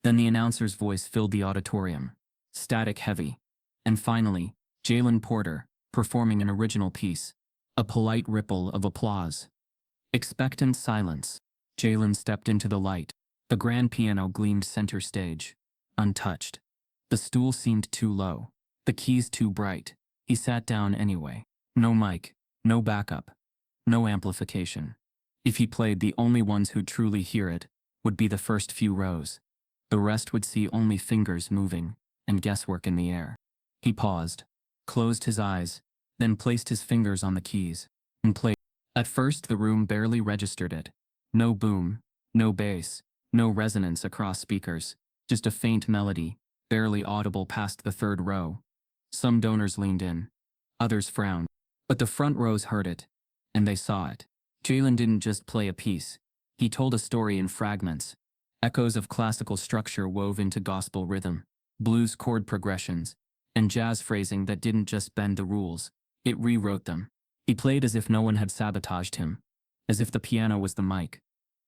Then the announcer's voice filled the auditorium, static heavy. And finally, Jalen Porter, performing an original piece. A polite ripple of applause. Expectant silence. Jalen stepped into the light. The grand piano gleamed center stage, untouched. The stool seemed too low, the keys too bright. He sat down anyway. No mic, no backup, no amplification. If he played, the only ones who'd truly hear it would be the first few rows. The rest would see only fingers moving and guesswork in the air. He paused, closed his eyes, then placed his fingers on the keys and played. At first, the room barely registered it. No boom, no bass, no resonance across speakers, just a faint melody, barely audible past the third row. Some donors leaned in, others frowned, but the front rows heard it, and they saw it. Jalen didn't just play a piece, he told a story in fragments, echoes of classical structure wove into gospel rhythm, blues chord progressions, and jazz phrasing that didn't just bend the rules, it rewrote them. He played as if no one had sabotaged him, as if the piano was the mic,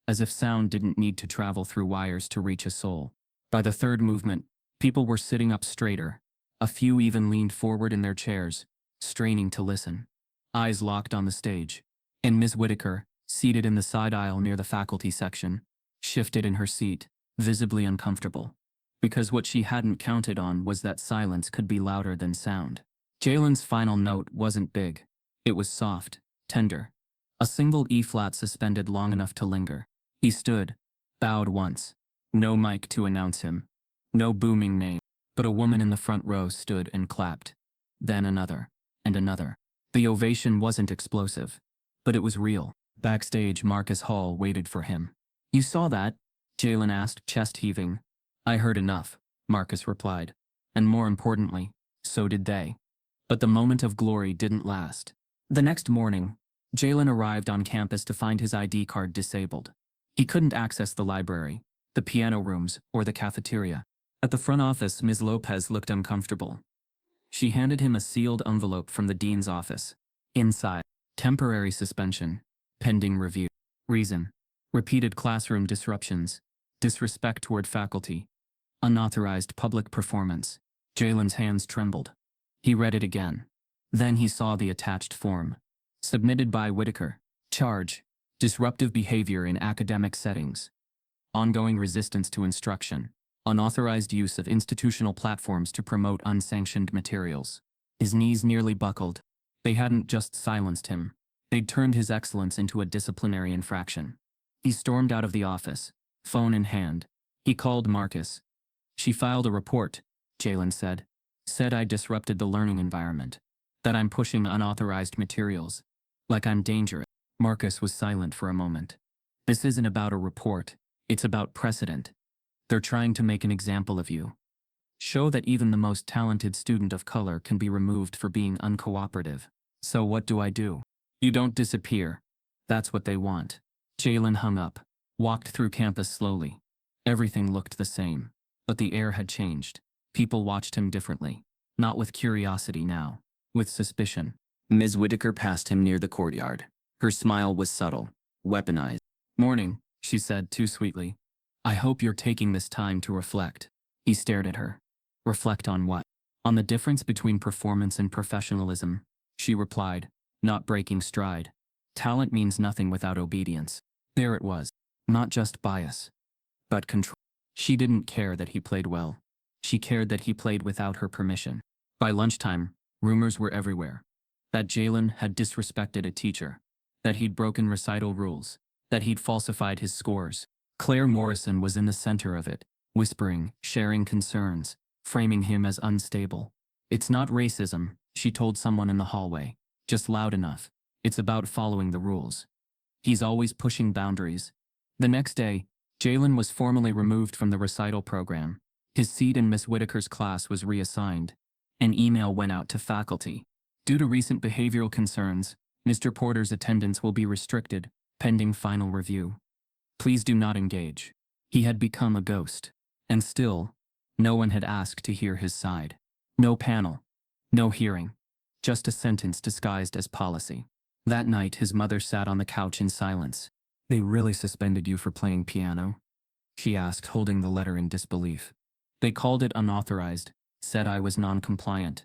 as if sound didn't need to travel through wires to reach a soul. By the third movement, people were sitting up straighter. A few even leaned forward in their chairs, straining to listen. Eyes locked on the stage. And Ms. Whitaker, seated in the side aisle near the faculty section, shifted in her seat, visibly uncomfortable. Because what she hadn't counted on was that silence could be louder than sound. Jalen's final note wasn't big. It was soft, tender. A single E-flat suspended long enough to linger. He stood, bowed once. No mic to announce him. No booming name. But a woman in the front row stood and clapped. Then another, and another. The ovation wasn't explosive, but it was real. Backstage, Marcus Hall waited for him. "You saw that?" Jalen asked, chest heaving. "I heard enough," Marcus replied. And more importantly, so did they. But the moment of glory didn't last. The next morning, Jalen arrived on campus to find his ID card disabled. He couldn't access the library, the piano rooms, or the cafeteria. At the front office, Ms. Lopez looked uncomfortable. She handed him a sealed envelope from the dean's office. Inside, temporary suspension, pending review. Reason: repeated classroom disruptions, disrespect toward faculty, unauthorized public performance. Jalen's hands trembled. He read it again. Then he saw the attached form. Submitted by Whitaker. Charge: disruptive behavior in academic settings. Ongoing resistance to instruction. Unauthorized use of institutional platforms to promote unsanctioned materials. His knees nearly buckled. They hadn't just silenced him. They'd turned his excellence into a disciplinary infraction. He stormed out of the office, phone in hand. He called Marcus. "She filed a report," Jalen said. "Said I disrupted the learning environment. That I'm pushing unauthorized materials. Like I'm dangerous." Marcus was silent for a moment. "This isn't about a report. It's about precedent. They're trying to make an example of you. Show that even the most talented student of color can be removed for being uncooperative. So what do I do? You don't disappear. That's what they want." Jalen hung up, walked through campus slowly. Everything looked the same, but the air had changed. People watched him differently. Not with curiosity now, with suspicion. Ms. Whitaker passed him near the courtyard. Her smile was subtle, weaponized. "Morning," she said too sweetly. "I hope you're taking this time to reflect." He stared at her. "Reflect on what?" "On the difference between performance and professionalism," she replied, not breaking stride. "Talent means nothing without obedience." There it was. Not just bias, but control. She didn't care that he played well. She cared that he played without her permission. By lunchtime, rumors were everywhere. That Jalen had disrespected a teacher. That he'd broken recital rules. That he'd falsified his scores. Claire Morrison was in the center of it, whispering, sharing concerns, framing him as unstable. "It's not racism," she told someone in the hallway. "Just loud enough. It's about following the rules. He's always pushing boundaries." The next day, Jalen was formally removed from the recital program. His seat in Miss Whitaker's class was reassigned. An email went out to faculty. "Due to recent behavioral concerns, Mr. Porter's attendance will be restricted, pending final review. Please do not engage." He had become a ghost. And still, no one had asked to hear his side. No panel. No hearing. Just a sentence disguised as policy. That night, his mother sat on the couch in silence. "They really suspended you for playing piano?" she asked, holding the letter in disbelief. "They called it unauthorized, said I was non-compliant."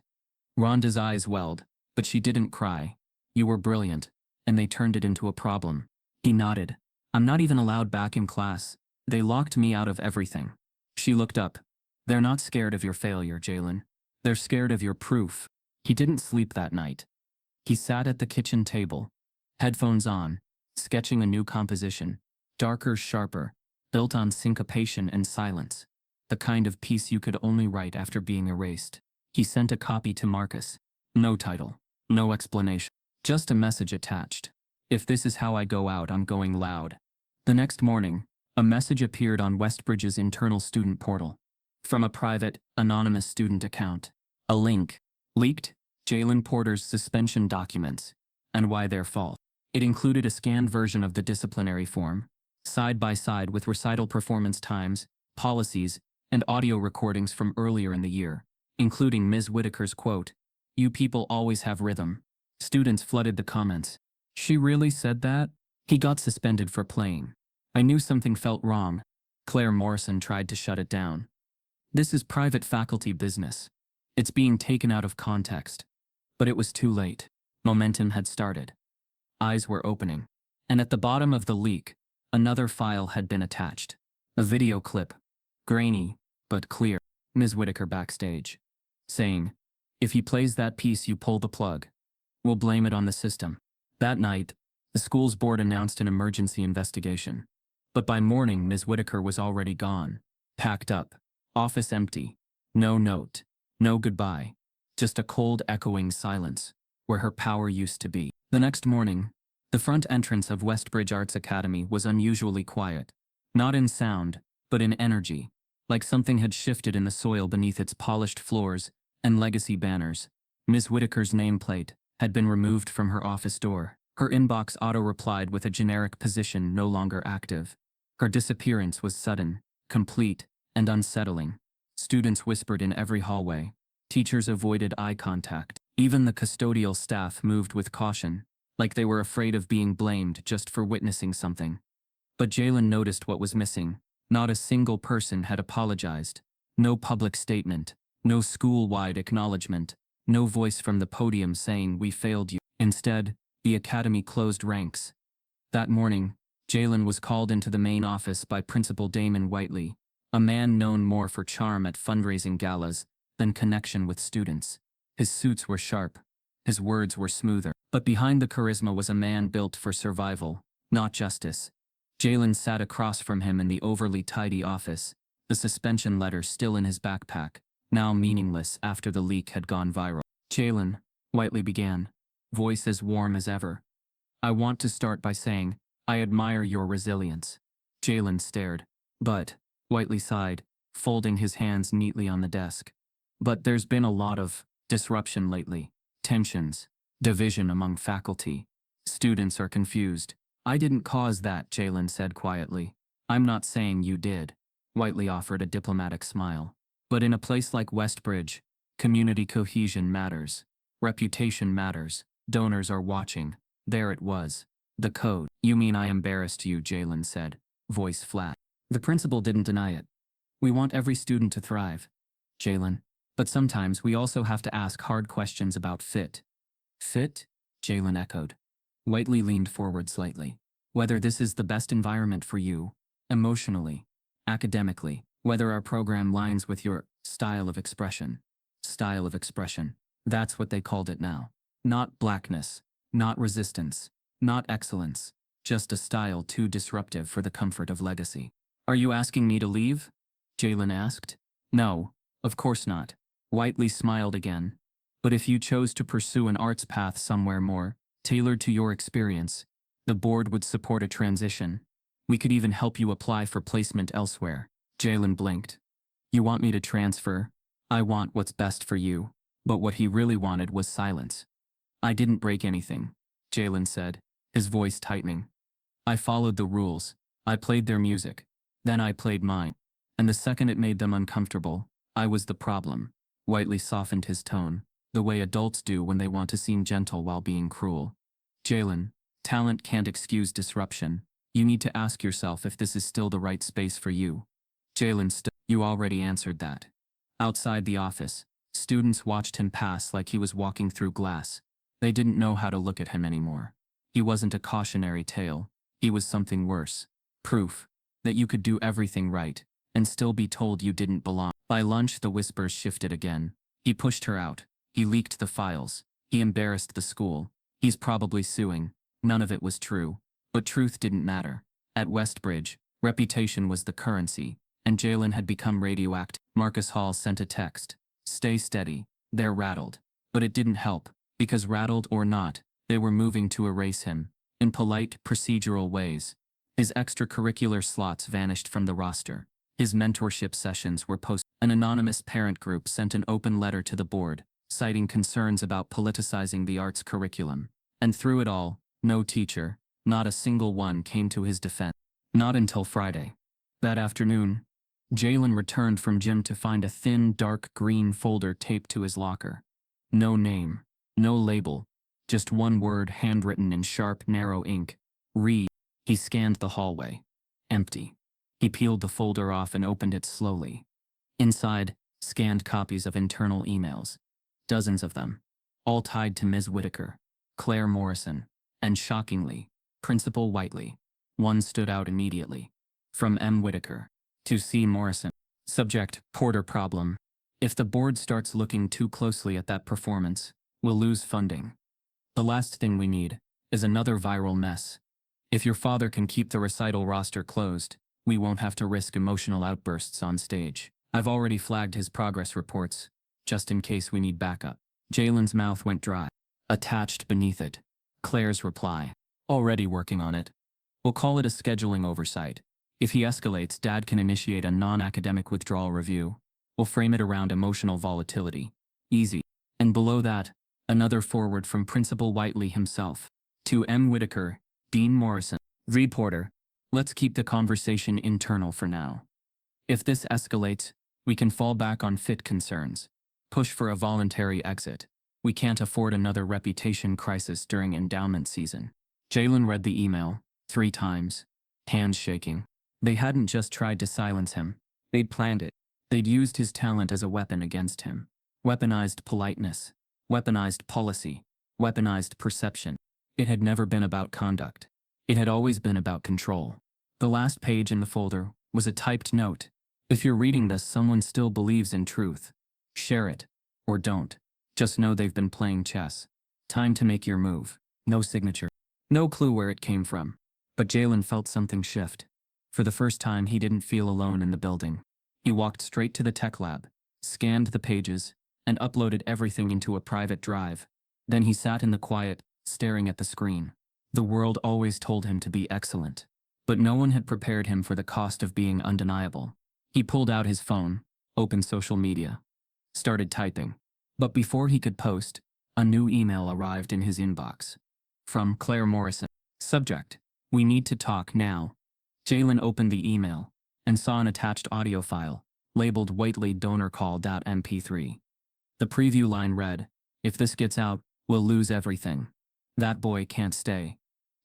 Rhonda's eyes welled, but she didn't cry. "You were brilliant, and they turned it into a problem." He nodded. I'm not even allowed back in class. They locked me out of everything. She looked up. They're not scared of your failure, Jalen. They're scared of your proof. He didn't sleep that night. He sat at the kitchen table, headphones on, sketching a new composition, darker, sharper, built on syncopation and silence, the kind of piece you could only write after being erased. He sent a copy to Marcus. No title, no explanation, just a message attached. If this is how I go out, I'm going loud. The next morning, a message appeared on Westbridge's internal student portal. From a private, anonymous student account. A link. Leaked. Jalen Porter's suspension documents, and why they're false. It included a scanned version of the disciplinary form, side by side with recital performance times, policies, and audio recordings from earlier in the year, including Ms. Whitaker's quote, "You people always have rhythm." Students flooded the comments. She really said that? He got suspended for playing. I knew something felt wrong. Claire Morrison tried to shut it down. This is private faculty business. It's being taken out of context. But it was too late. Momentum had started. Eyes were opening. And at the bottom of the leak, another file had been attached. A video clip. Grainy, but clear. Ms. Whitaker backstage. Saying, "If he plays that piece, you pull the plug. We'll blame it on the system." That night, the school's board announced an emergency investigation. But by morning, Ms. Whitaker was already gone. Packed up. Office empty. No note. No goodbye. Just a cold echoing silence, where her power used to be. The next morning, the front entrance of Westbridge Arts Academy was unusually quiet. Not in sound, but in energy, like something had shifted in the soil beneath its polished floors and legacy banners. Ms. Whitaker's nameplate had been removed from her office door. Her inbox auto-replied with a generic position no longer active. Her disappearance was sudden, complete, and unsettling. Students whispered in every hallway. Teachers avoided eye contact. Even the custodial staff moved with caution, like they were afraid of being blamed just for witnessing something. But Jalen noticed what was missing. Not a single person had apologized. No public statement. No school-wide acknowledgement. No voice from the podium saying, "We failed you." Instead, the academy closed ranks. That morning, Jalen was called into the main office by Principal Damon Whiteley, a man known more for charm at fundraising galas than connection with students. His suits were sharp. His words were smoother. But behind the charisma was a man built for survival, not justice. Jalen sat across from him in the overly tidy office, the suspension letter still in his backpack, now meaningless after the leak had gone viral. "Jalen," Whiteley began, voice as warm as ever. "I want to start by saying, I admire your resilience." Jalen stared. "But," Whiteley sighed, folding his hands neatly on the desk. "But there's been a lot of disruption lately. Tensions, division among faculty. Students are confused." "I didn't cause that," Jalen said quietly. "I'm not saying you did." Whiteley offered a diplomatic smile. "But in a place like Westbridge, community cohesion matters. Reputation matters. Donors are watching." There it was. The code. "You mean I embarrassed you," Jalen said, voice flat. The principal didn't deny it. "We want every student to thrive, Jalen. But sometimes we also have to ask hard questions about fit." "Fit?" Jalen echoed. Whiteley leaned forward slightly. "Whether this is the best environment for you, emotionally, academically, whether our program lines with your style of expression." Style of expression. That's what they called it now. Not blackness, not resistance, not excellence, just a style too disruptive for the comfort of legacy. "Are you asking me to leave?" Jalen asked. "No, of course not." Whiteley smiled again. "But if you chose to pursue an arts path somewhere more tailored to your experience, the board would support a transition. We could even help you apply for placement elsewhere." Jalen blinked. "You want me to transfer? I want what's best for you." But what he really wanted was silence. "I didn't break anything," Jalen said, his voice tightening. "I followed the rules. I played their music. Then I played mine. And the second it made them uncomfortable, I was the problem." Whiteley softened his tone, the way adults do when they want to seem gentle while being cruel. "Jalen, talent can't excuse disruption. You need to ask yourself if this is still the right space for you." Jalen stood. "You already answered that." Outside the office, students watched him pass like he was walking through glass. They didn't know how to look at him anymore. He wasn't a cautionary tale. He was something worse. Proof that you could do everything right and still be told you didn't belong. By lunch, the whispers shifted again. He pushed her out. He leaked the files. He embarrassed the school. He's probably suing. None of it was true. But truth didn't matter. At Westbridge, reputation was the currency, and Jalen had become radioactive. Marcus Hall sent a text. Stay steady. They're rattled. But it didn't help, because rattled or not, they were moving to erase him, in polite, procedural ways. His extracurricular slots vanished from the roster. His mentorship sessions were posted. An anonymous parent group sent an open letter to the board, citing concerns about politicizing the arts curriculum. And through it all, no teacher, not a single one, came to his defense. Not until Friday. That afternoon, Jalen returned from gym to find a thin, dark green folder taped to his locker. No name, no label, just one word handwritten in sharp, narrow ink. Read. He scanned the hallway. Empty. He peeled the folder off and opened it slowly. Inside, scanned copies of internal emails. Dozens of them. All tied to Ms. Whitaker, Claire Morrison, and shockingly, Principal Whiteley. One stood out immediately. From M. Whitaker to C. Morrison. Subject: Porter problem. If the board starts looking too closely at that performance, we'll lose funding. The last thing we need is another viral mess. If your father can keep the recital roster closed, we won't have to risk emotional outbursts on stage. I've already flagged his progress reports, just in case we need backup. Jalen's mouth went dry. Attached beneath it, Claire's reply. Already working on it. We'll call it a scheduling oversight. If he escalates, Dad can initiate a non-academic withdrawal review. We'll frame it around emotional volatility. Easy. And below that, another forward from Principal Whiteley himself. To M. Whitaker, Dean Morrison. Reporter, let's keep the conversation internal for now. If this escalates, we can fall back on fit concerns. Push for a voluntary exit. We can't afford another reputation crisis during endowment season. Jalen read the email 3 times, hands shaking. They hadn't just tried to silence him. They'd planned it. They'd used his talent as a weapon against him. Weaponized politeness. Weaponized policy. Weaponized perception. It had never been about conduct. It had always been about control. The last page in the folder was a typed note. If you're reading this, someone still believes in truth. Share it. Or don't. Just know they've been playing chess. Time to make your move. No signature. No clue where it came from. But Jalen felt something shift. For the first time, he didn't feel alone in the building. He walked straight to the tech lab, scanned the pages, and uploaded everything into a private drive. Then he sat in the quiet, staring at the screen. The world always told him to be excellent. But no one had prepared him for the cost of being undeniable. He pulled out his phone, opened social media, started typing. But before he could post, a new email arrived in his inbox. From Claire Morrison. Subject: We need to talk now. Jalen opened the email and saw an attached audio file, labeled Whiteley Donor Call.mp3. The preview line read, "If this gets out, we'll lose everything. That boy can't stay."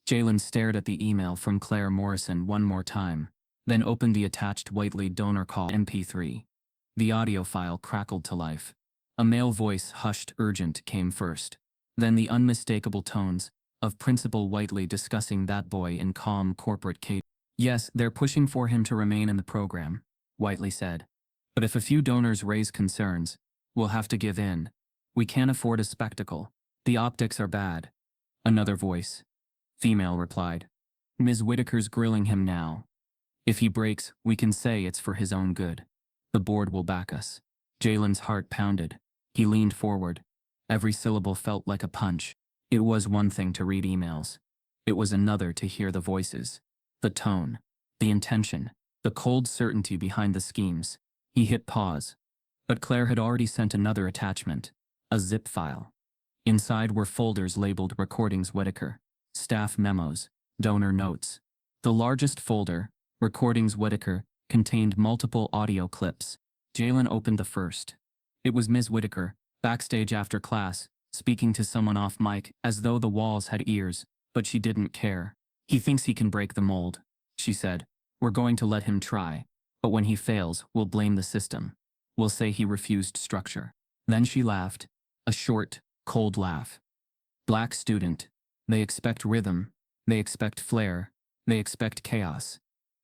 Jalen stared at the email from Claire Morrison one more time, then opened the attached Whiteley Donor Call MP3. The audio file crackled to life. A male voice, hushed, urgent, came first. Then the unmistakable tones of Principal Whiteley discussing that boy in calm corporate cadence. "Yes, they're pushing for him to remain in the program," Whiteley said. "But if a few donors raise concerns, we'll have to give in. We can't afford a spectacle. The optics are bad." Another voice, female, replied. "Ms. Whitaker's grilling him now. If he breaks, we can say it's for his own good. The board will back us." Jalen's heart pounded. He leaned forward. Every syllable felt like a punch. It was one thing to read emails. It was another to hear the voices. The tone, the intention, the cold certainty behind the schemes. He hit pause. But Claire had already sent another attachment, a zip file. Inside were folders labeled Recordings Whitaker, staff memos, donor notes. The largest folder, Recordings Whitaker, contained multiple audio clips. Jalen opened the first. It was Ms. Whitaker, backstage after class, speaking to someone off mic as though the walls had ears, but she didn't care. "He thinks he can break the mold," she said. "We're going to let him try. But when he fails, we'll blame the system. We'll say he refused structure." Then she laughed. A short, cold laugh. "Black student. They expect rhythm. They expect flair. They expect chaos.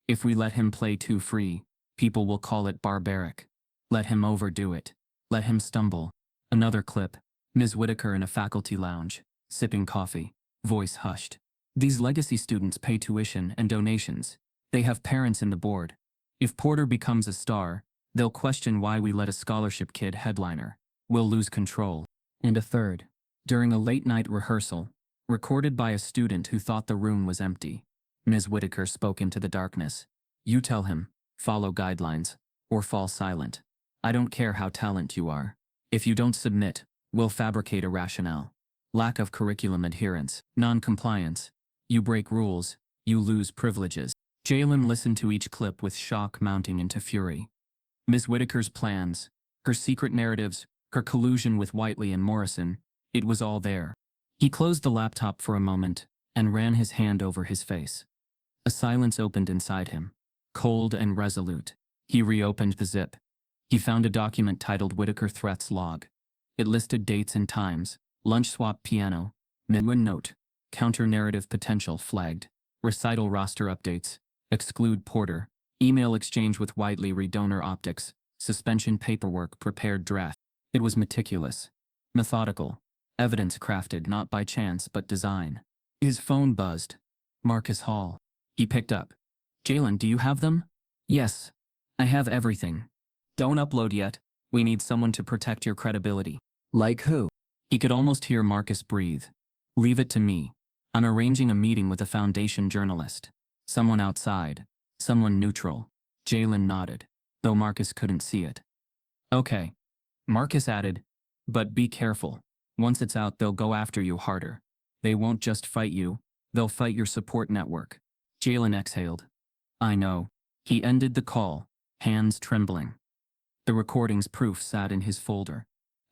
If we let him play too free, people will call it barbaric. Let him overdo it. Let him stumble. Another clip. Ms. Whitaker in a faculty lounge, sipping coffee, voice hushed. These legacy students pay tuition and donations. They have parents in the board. If Porter becomes a star, they'll question why we let a scholarship kid headliner. We'll lose control. And a third. During a late-night rehearsal, recorded by a student who thought the room was empty, Ms. Whitaker spoke into the darkness. You tell him, follow guidelines, or fall silent. I don't care how talented you are. If you don't submit, we'll fabricate a rationale. Lack of curriculum adherence, non-compliance. You break rules, you lose privileges. Jalen listened to each clip with shock mounting into fury. Ms. Whitaker's plans, her secret narratives, her collusion with Whiteley and Morrison, it was all there. He closed the laptop for a moment and ran his hand over his face. A silence opened inside him, cold and resolute. He reopened the zip. He found a document titled Whitaker Threats Log. It listed dates and times, lunch swap piano, midwin note, counter-narrative potential flagged, recital roster updates, exclude Porter, email exchange with Whiteley redonor optics, suspension paperwork prepared draft. It was meticulous, methodical, evidence crafted not by chance but design. His phone buzzed. Marcus Hall. He picked up. Jalen, do you have them? Yes. I have everything. Don't upload yet. We need someone to protect your credibility. Like who? He could almost hear Marcus breathe. Leave it to me. I'm arranging a meeting with a Foundation journalist. Someone outside. Someone neutral. Jalen nodded, though Marcus couldn't see it. Okay. Marcus added, but be careful. Once it's out, they'll go after you harder. They won't just fight you, they'll fight your support network. Jalen exhaled. I know. He ended the call, hands trembling. The recording's proof sat in his folder.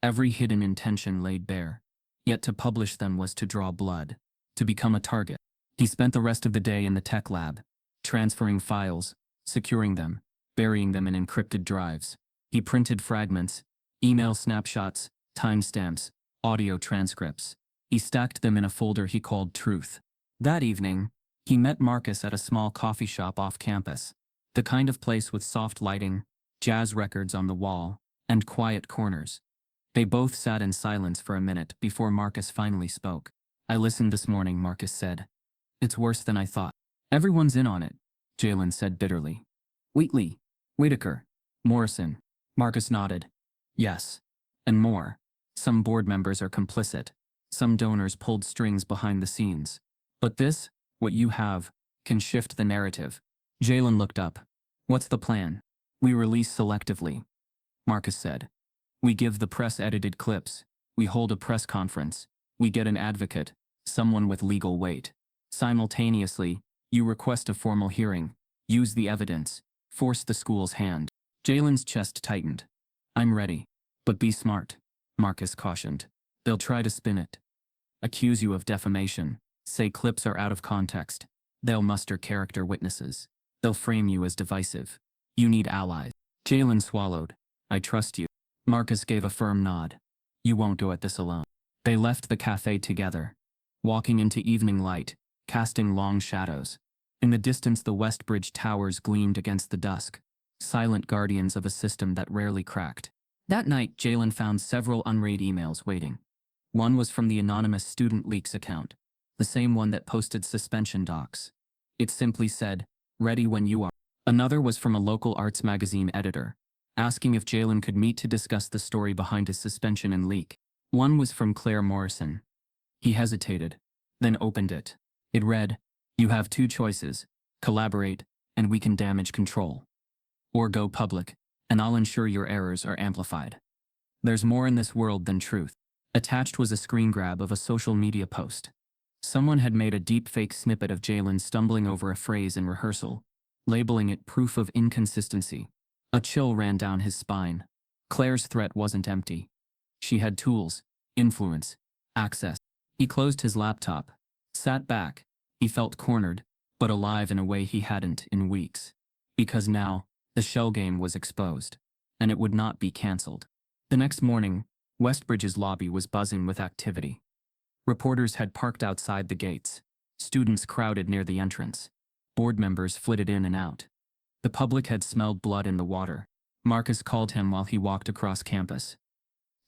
Every hidden intention laid bare. Yet to publish them was to draw blood, to become a target. He spent the rest of the day in the tech lab, transferring files, securing them, burying them in encrypted drives. He printed fragments, email snapshots, timestamps, audio transcripts. He stacked them in a folder he called Truth. That evening, he met Marcus at a small coffee shop off campus, the kind of place with soft lighting, jazz records on the wall, and quiet corners. They both sat in silence for a minute before Marcus finally spoke. I listened this morning, Marcus said. It's worse than I thought. Everyone's in on it, Jalen said bitterly. Wheatley, Whitaker, Morrison. Marcus nodded. Yes. And more. Some board members are complicit. Some donors pulled strings behind the scenes. But this, what you have, can shift the narrative. Jalen looked up. What's the plan? We release selectively, Marcus said. We give the press edited clips. We hold a press conference. We get an advocate, someone with legal weight. Simultaneously, you request a formal hearing, use the evidence, force the school's hand. Jalen's chest tightened. I'm ready. But be smart, Marcus cautioned. They'll try to spin it. Accuse you of defamation, say clips are out of context. They'll muster character witnesses. They'll frame you as divisive. You need allies. Jalen swallowed. I trust you. Marcus gave a firm nod. You won't go at this alone. They left the cafe together, walking into evening light, casting long shadows. In the distance, the Westbridge towers gleamed against the dusk, silent guardians of a system that rarely cracked. That night, Jalen found several unread emails waiting. One was from the anonymous Student Leaks account, the same one that posted suspension docs. It simply said, ready when you are. Another was from a local arts magazine editor, asking if Jalen could meet to discuss the story behind his suspension and leak. One was from Claire Morrison. He hesitated, then opened it. It read, you have two choices, collaborate, and we can damage control. Or go public, and I'll ensure your errors are amplified. There's more in this world than truth. Attached was a screen grab of a social media post. Someone had made a deepfake snippet of Jalen stumbling over a phrase in rehearsal, labeling it proof of inconsistency. A chill ran down his spine. Claire's threat wasn't empty. She had tools, influence, access. He closed his laptop, sat back. He felt cornered, but alive in a way he hadn't in weeks. Because now, the shell game was exposed, and it would not be cancelled. The next morning, Westbridge's lobby was buzzing with activity. Reporters had parked outside the gates. Students crowded near the entrance. Board members flitted in and out. The public had smelled blood in the water. Marcus called him while he walked across campus.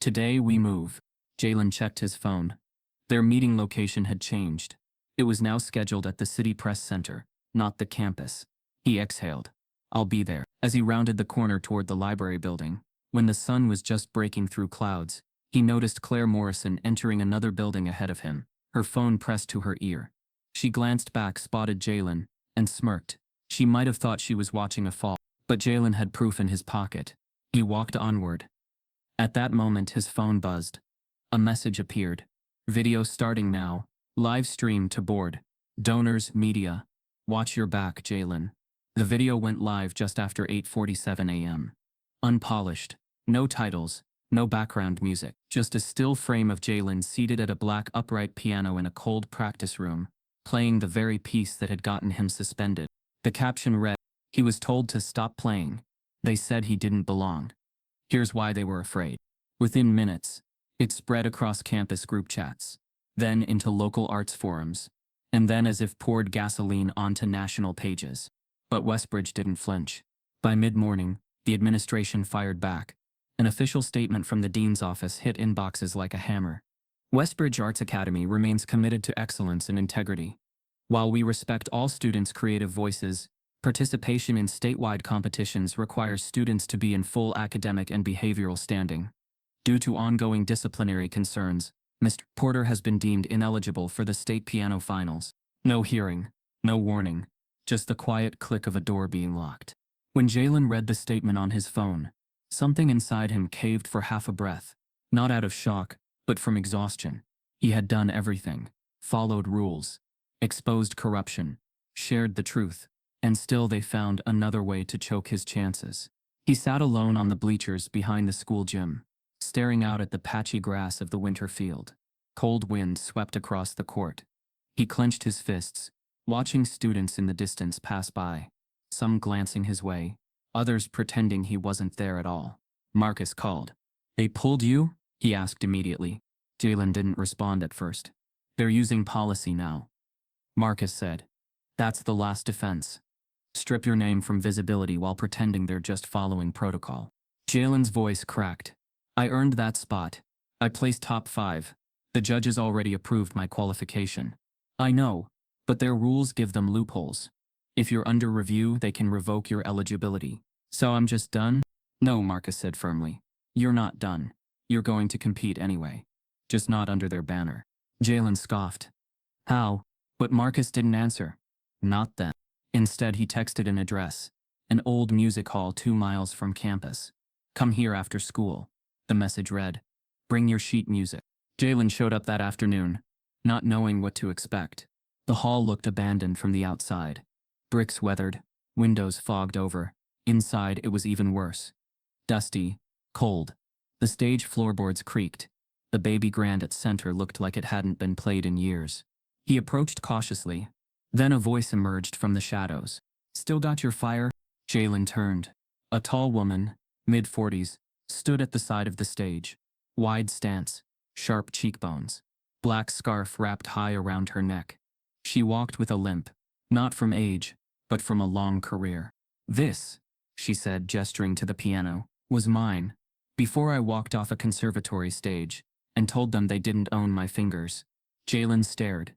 Today we move. Jalen checked his phone. Their meeting location had changed. It was now scheduled at the City Press Center, not the campus. He exhaled. I'll be there. As he rounded the corner toward the library building, when the sun was just breaking through clouds, he noticed Claire Morrison entering another building ahead of him, her phone pressed to her ear. She glanced back, spotted Jalen, and smirked. She might have thought she was watching a fall, but Jalen had proof in his pocket. He walked onward. At that moment, his phone buzzed. A message appeared. Video starting now. Live stream to board. Donors, media. Watch your back, Jalen. The video went live just after 8:47 a.m. Unpolished. No titles. No background music. Just a still frame of Jalen seated at a black upright piano in a cold practice room, playing the very piece that had gotten him suspended. The caption read, "He was told to stop playing. They said he didn't belong. Here's why they were afraid." Within minutes, it spread across campus group chats, then into local arts forums, and then as if poured gasoline onto national pages. But Westbridge didn't flinch. By mid-morning, the administration fired back. An official statement from the dean's office hit inboxes like a hammer. Westbridge Arts Academy remains committed to excellence and integrity. While we respect all students' creative voices, participation in statewide competitions requires students to be in full academic and behavioral standing. Due to ongoing disciplinary concerns, Mr. Porter has been deemed ineligible for the state piano finals. No hearing, no warning, just the quiet click of a door being locked. When Jalen read the statement on his phone, something inside him caved for half a breath, not out of shock, but from exhaustion. He had done everything, followed rules, exposed corruption, shared the truth, and still they found another way to choke his chances. He sat alone on the bleachers behind the school gym, staring out at the patchy grass of the winter field. Cold wind swept across the court. He clenched his fists, watching students in the distance pass by, some glancing his way, others pretending he wasn't there at all. Marcus called. "They pulled you?" he asked immediately. Jalen didn't respond at first. "They're using policy now," Marcus said. "That's the last defense. Strip your name from visibility while pretending they're just following protocol." Jalen's voice cracked. "I earned that spot. I placed top 5. The judges already approved my qualification." "I know, but their rules give them loopholes. If you're under review, they can revoke your eligibility. So I'm just done?" "No," Marcus said firmly. "You're not done. You're going to compete anyway. Just not under their banner." Jalen scoffed. "How?" But Marcus didn't answer. Not then. Instead, he texted an address, an old music hall 2 miles from campus. "Come here after school." The message read, "Bring your sheet music." Jalen showed up that afternoon, not knowing what to expect. The hall looked abandoned from the outside. Bricks weathered, windows fogged over. Inside, it was even worse. Dusty, cold. The stage floorboards creaked. The baby grand at center looked like it hadn't been played in years. He approached cautiously. Then a voice emerged from the shadows. "Still got your fire?" Jalen turned. A tall woman, mid-40s, stood at the side of the stage. Wide stance, sharp cheekbones, black scarf wrapped high around her neck. She walked with a limp, not from age, but from a long career. "This," she said, gesturing to the piano, "was mine. Before I walked off a conservatory stage and told them they didn't own my fingers." Jalen stared.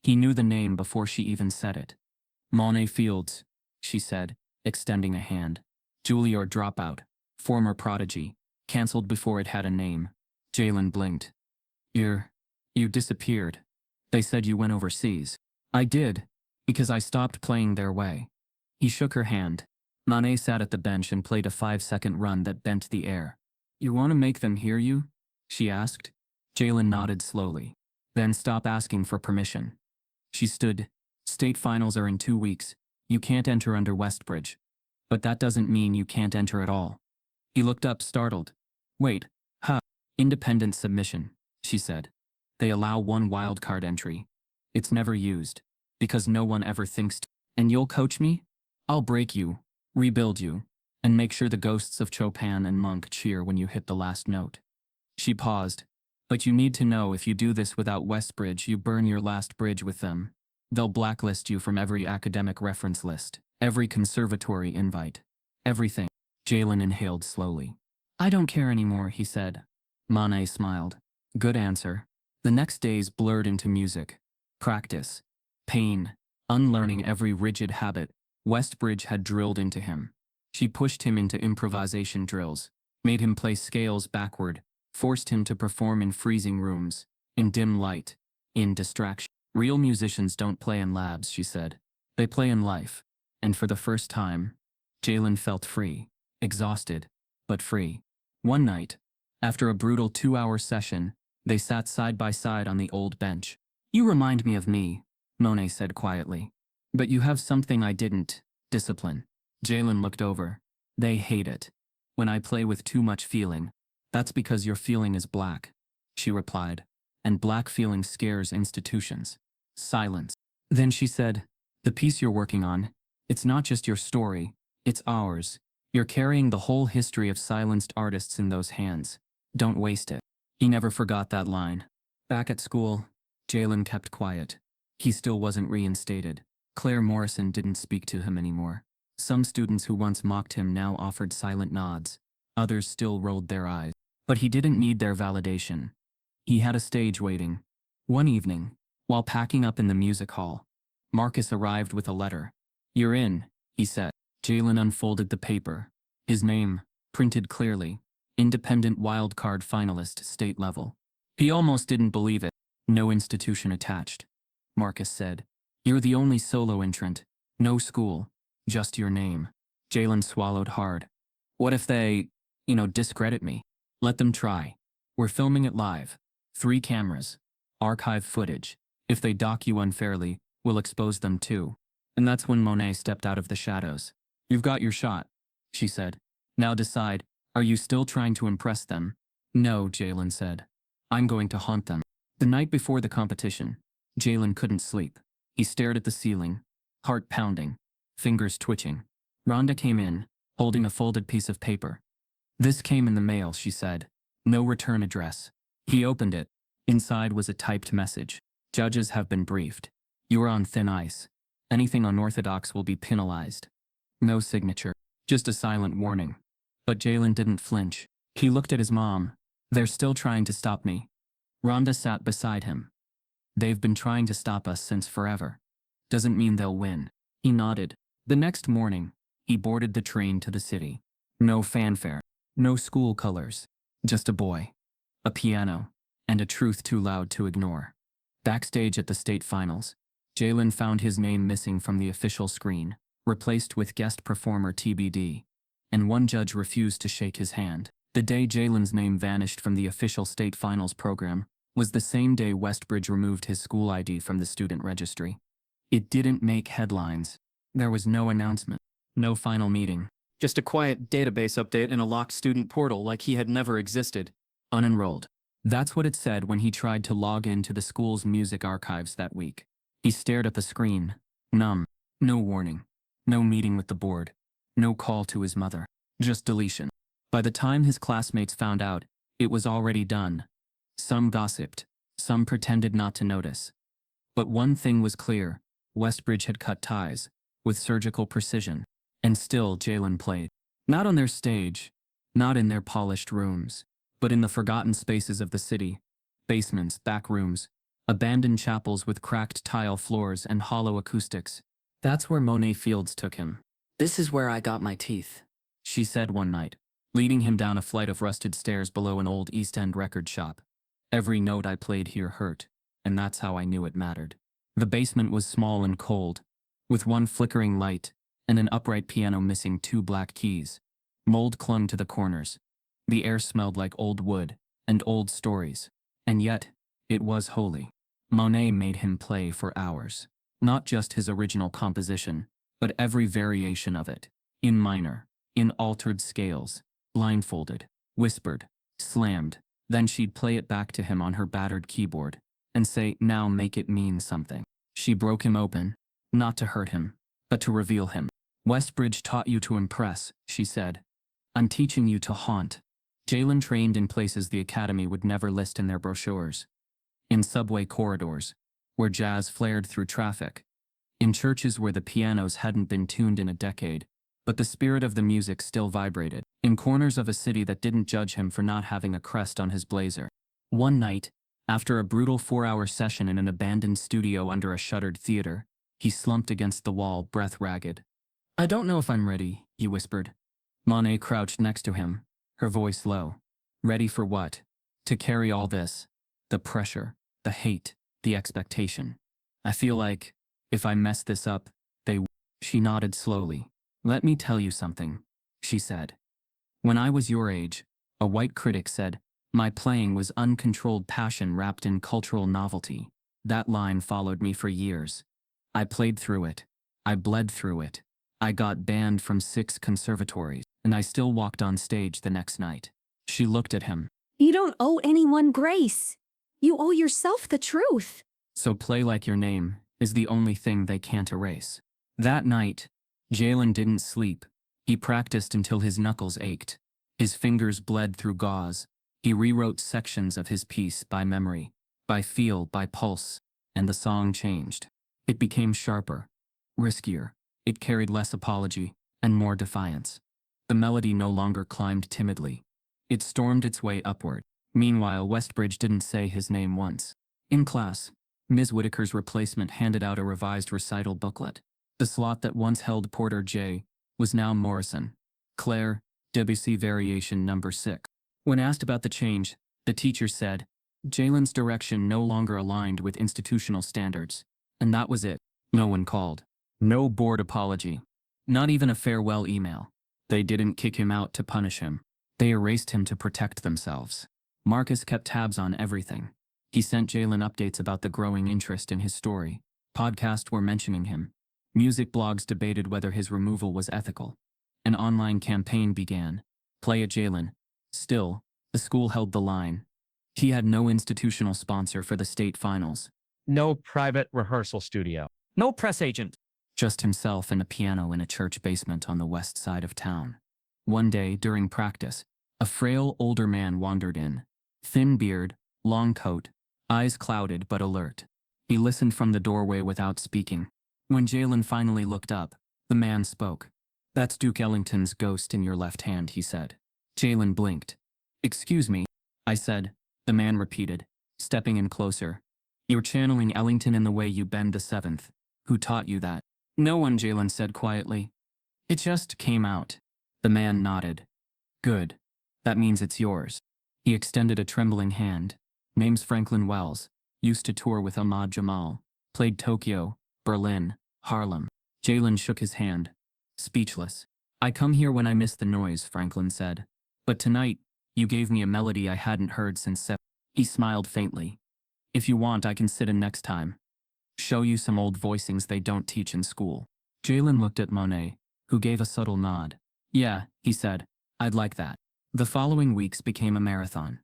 He knew the name before she even said it. "Monet Fields," she said, extending a hand. "Juilliard dropout, former prodigy, cancelled before it had a name." Jalen blinked. You disappeared. They said you went overseas." "I did, because I stopped playing their way." He shook her hand. Monet sat at the bench and played a 5-second run that bent the air. "You want to make them hear you?" she asked. Jalen nodded slowly. "Then stop asking for permission." She stood. "State finals are in 2 weeks. You can't enter under Westbridge. But that doesn't mean you can't enter at all." He looked up, startled. "Wait, huh? Independent submission," she said. "They allow 1 wildcard entry. It's never used, because no one ever thinks and you'll coach me? I'll break you, rebuild you, and make sure the ghosts of Chopin and Monk cheer when you hit the last note." She paused. "But you need to know if you do this without Westbridge, you burn your last bridge with them." They'll blacklist you from every academic reference list, every conservatory invite. Everything. Jalen inhaled slowly. I don't care anymore, he said. Monet smiled. Good answer. The next days blurred into music. Practice. Pain. Unlearning every rigid habit Westbridge had drilled into him. She pushed him into improvisation drills, made him play scales backward, forced him to perform in freezing rooms, in dim light, in distraction. Real musicians don't play in labs, she said. They play in life. And for the first time, Jalen felt free, exhausted, but free. One night, after a brutal 2-hour session, they sat side by side on the old bench. You remind me of me, Monet said quietly. But you have something I didn't. Discipline. Jalen looked over. They hate it. When I play with too much feeling. That's because your feeling is black, she replied. And black feeling scares institutions. Silence. Then she said, the piece you're working on, it's not just your story, it's ours. You're carrying the whole history of silenced artists in those hands. Don't waste it. He never forgot that line. Back at school, Jalen kept quiet. He still wasn't reinstated. Claire Morrison didn't speak to him anymore. Some students who once mocked him now offered silent nods. Others still rolled their eyes. But he didn't need their validation. He had a stage waiting. One evening, while packing up in the music hall, Marcus arrived with a letter. You're in, he said. Jalen unfolded the paper. His name, printed clearly. Independent wildcard finalist, state level. He almost didn't believe it. No institution attached. Marcus said. You're the only solo entrant. No school. Just your name. Jalen swallowed hard. What if they, discredit me? Let them try. We're filming it live. 3 cameras. Archive footage. If they dock you unfairly, we'll expose them too. And that's when Monet stepped out of the shadows. You've got your shot, she said. Now decide, are you still trying to impress them? No, Jalen said. I'm going to haunt them. The night before the competition, Jalen couldn't sleep. He stared at the ceiling, heart pounding, fingers twitching. Rhonda came in, holding a folded piece of paper. This came in the mail, she said. No return address. He opened it. Inside was a typed message. Judges have been briefed. You are on thin ice. Anything unorthodox will be penalized. No signature. Just a silent warning. But Jalen didn't flinch. He looked at his mom. They're still trying to stop me. Rhonda sat beside him. They've been trying to stop us since forever. Doesn't mean they'll win. He nodded. The next morning, he boarded the train to the city. No fanfare. No school colors. Just a boy. A piano. And a truth too loud to ignore. Backstage at the state finals, Jalen found his name missing from the official screen, replaced with guest performer TBD. And one judge refused to shake his hand. The day Jalen's name vanished from the official state finals program was the same day Westbridge removed his school ID from the student registry. It didn't make headlines. There was no announcement, no final meeting. Just a quiet database update in a locked student portal like he had never existed. Unenrolled. That's what it said when he tried to log into the school's music archives that week. He stared at the screen, numb. No warning. No meeting with the board. No call to his mother. Just deletion. By the time his classmates found out, it was already done. Some gossiped. Some pretended not to notice. But one thing was clear. Westbridge had cut ties, with surgical precision. And still Jalen played. Not on their stage. Not in their polished rooms. But in the forgotten spaces of the city. Basements, back rooms, abandoned chapels with cracked tile floors and hollow acoustics. That's where Monet Fields took him. This is where I got my teeth, she said one night, leading him down a flight of rusted stairs below an old East End record shop. Every note I played here hurt, and that's how I knew it mattered. The basement was small and cold, with one flickering light and an upright piano missing 2 black keys. Mold clung to the corners. The air smelled like old wood and old stories. And yet, it was holy. Monet made him play for hours. Not just his original composition, but every variation of it. In minor, in altered scales, blindfolded, whispered, slammed. Then she'd play it back to him on her battered keyboard and say, now make it mean something. She broke him open, not to hurt him, but to reveal him. Westbridge taught you to impress, she said. I'm teaching you to haunt. Jalen trained in places the academy would never list in their brochures. In subway corridors, where jazz flared through traffic, in churches where the pianos hadn't been tuned in a decade, but the spirit of the music still vibrated, in corners of a city that didn't judge him for not having a crest on his blazer. One night, after a brutal 4-hour session in an abandoned studio under a shuttered theater, he slumped against the wall, breath ragged. "I don't know if I'm ready," he whispered. Monet crouched next to him, her voice low. "Ready for what? To carry all this? The pressure, the hate, the expectation. I feel like, if I mess this up, they." She nodded slowly. "Let me tell you something," she said. "When I was your age, a white critic said, my playing was uncontrolled passion wrapped in cultural novelty. That line followed me for years. I played through it. I bled through it. I got banned from 6 conservatories, and I still walked on stage the next night." She looked at him. You don't owe anyone grace. You owe yourself the truth. "So play like your name is the only thing they can't erase." That night, Jalen didn't sleep. He practiced until his knuckles ached. His fingers bled through gauze. He rewrote sections of his piece by memory, by feel, by pulse, and the song changed. It became sharper, riskier. It carried less apology and more defiance. The melody no longer climbed timidly. It stormed its way upward. Meanwhile, Westbridge didn't say his name once. In class, Ms. Whitaker's replacement handed out a revised recital booklet. The slot that once held Porter J. was now Morrison. Claire, Debussy Variation Number 6. When asked about the change, the teacher said, Jalen's direction no longer aligned with institutional standards. And that was it. No one called. No board apology. Not even a farewell email. They didn't kick him out to punish him. They erased him to protect themselves. Marcus kept tabs on everything. He sent Jalen updates about the growing interest in his story. Podcasts were mentioning him. Music blogs debated whether his removal was ethical. An online campaign began. Play at Jalen. Still, the school held the line. He had no institutional sponsor for the state finals. No private rehearsal studio. No press agent. Just himself and a piano in a church basement on the west side of town. One day, during practice, a frail older man wandered in. Thin beard, long coat, eyes clouded but alert. He listened from the doorway without speaking. When Jalen finally looked up, the man spoke. "That's Duke Ellington's ghost in your left hand," he said. Jalen blinked. "Excuse me," I said, the man repeated, stepping in closer. "You're channeling Ellington in the way you bend the seventh. Who taught you that?" "No one," Jalen said quietly. "It just came out." The man nodded. "Good. That means it's yours." He extended a trembling hand. "Name's Franklin Wells. Used to tour with Ahmad Jamal. Played Tokyo, Berlin, Harlem." Jalen shook his hand. Speechless. "I come here when I miss the noise," Franklin said. "But tonight, you gave me a melody I hadn't heard since 7. He smiled faintly. "If you want, I can sit in next time. Show you some old voicings they don't teach in school." Jalen looked at Monet, who gave a subtle nod. "Yeah," he said, "I'd like that." The following weeks became a marathon.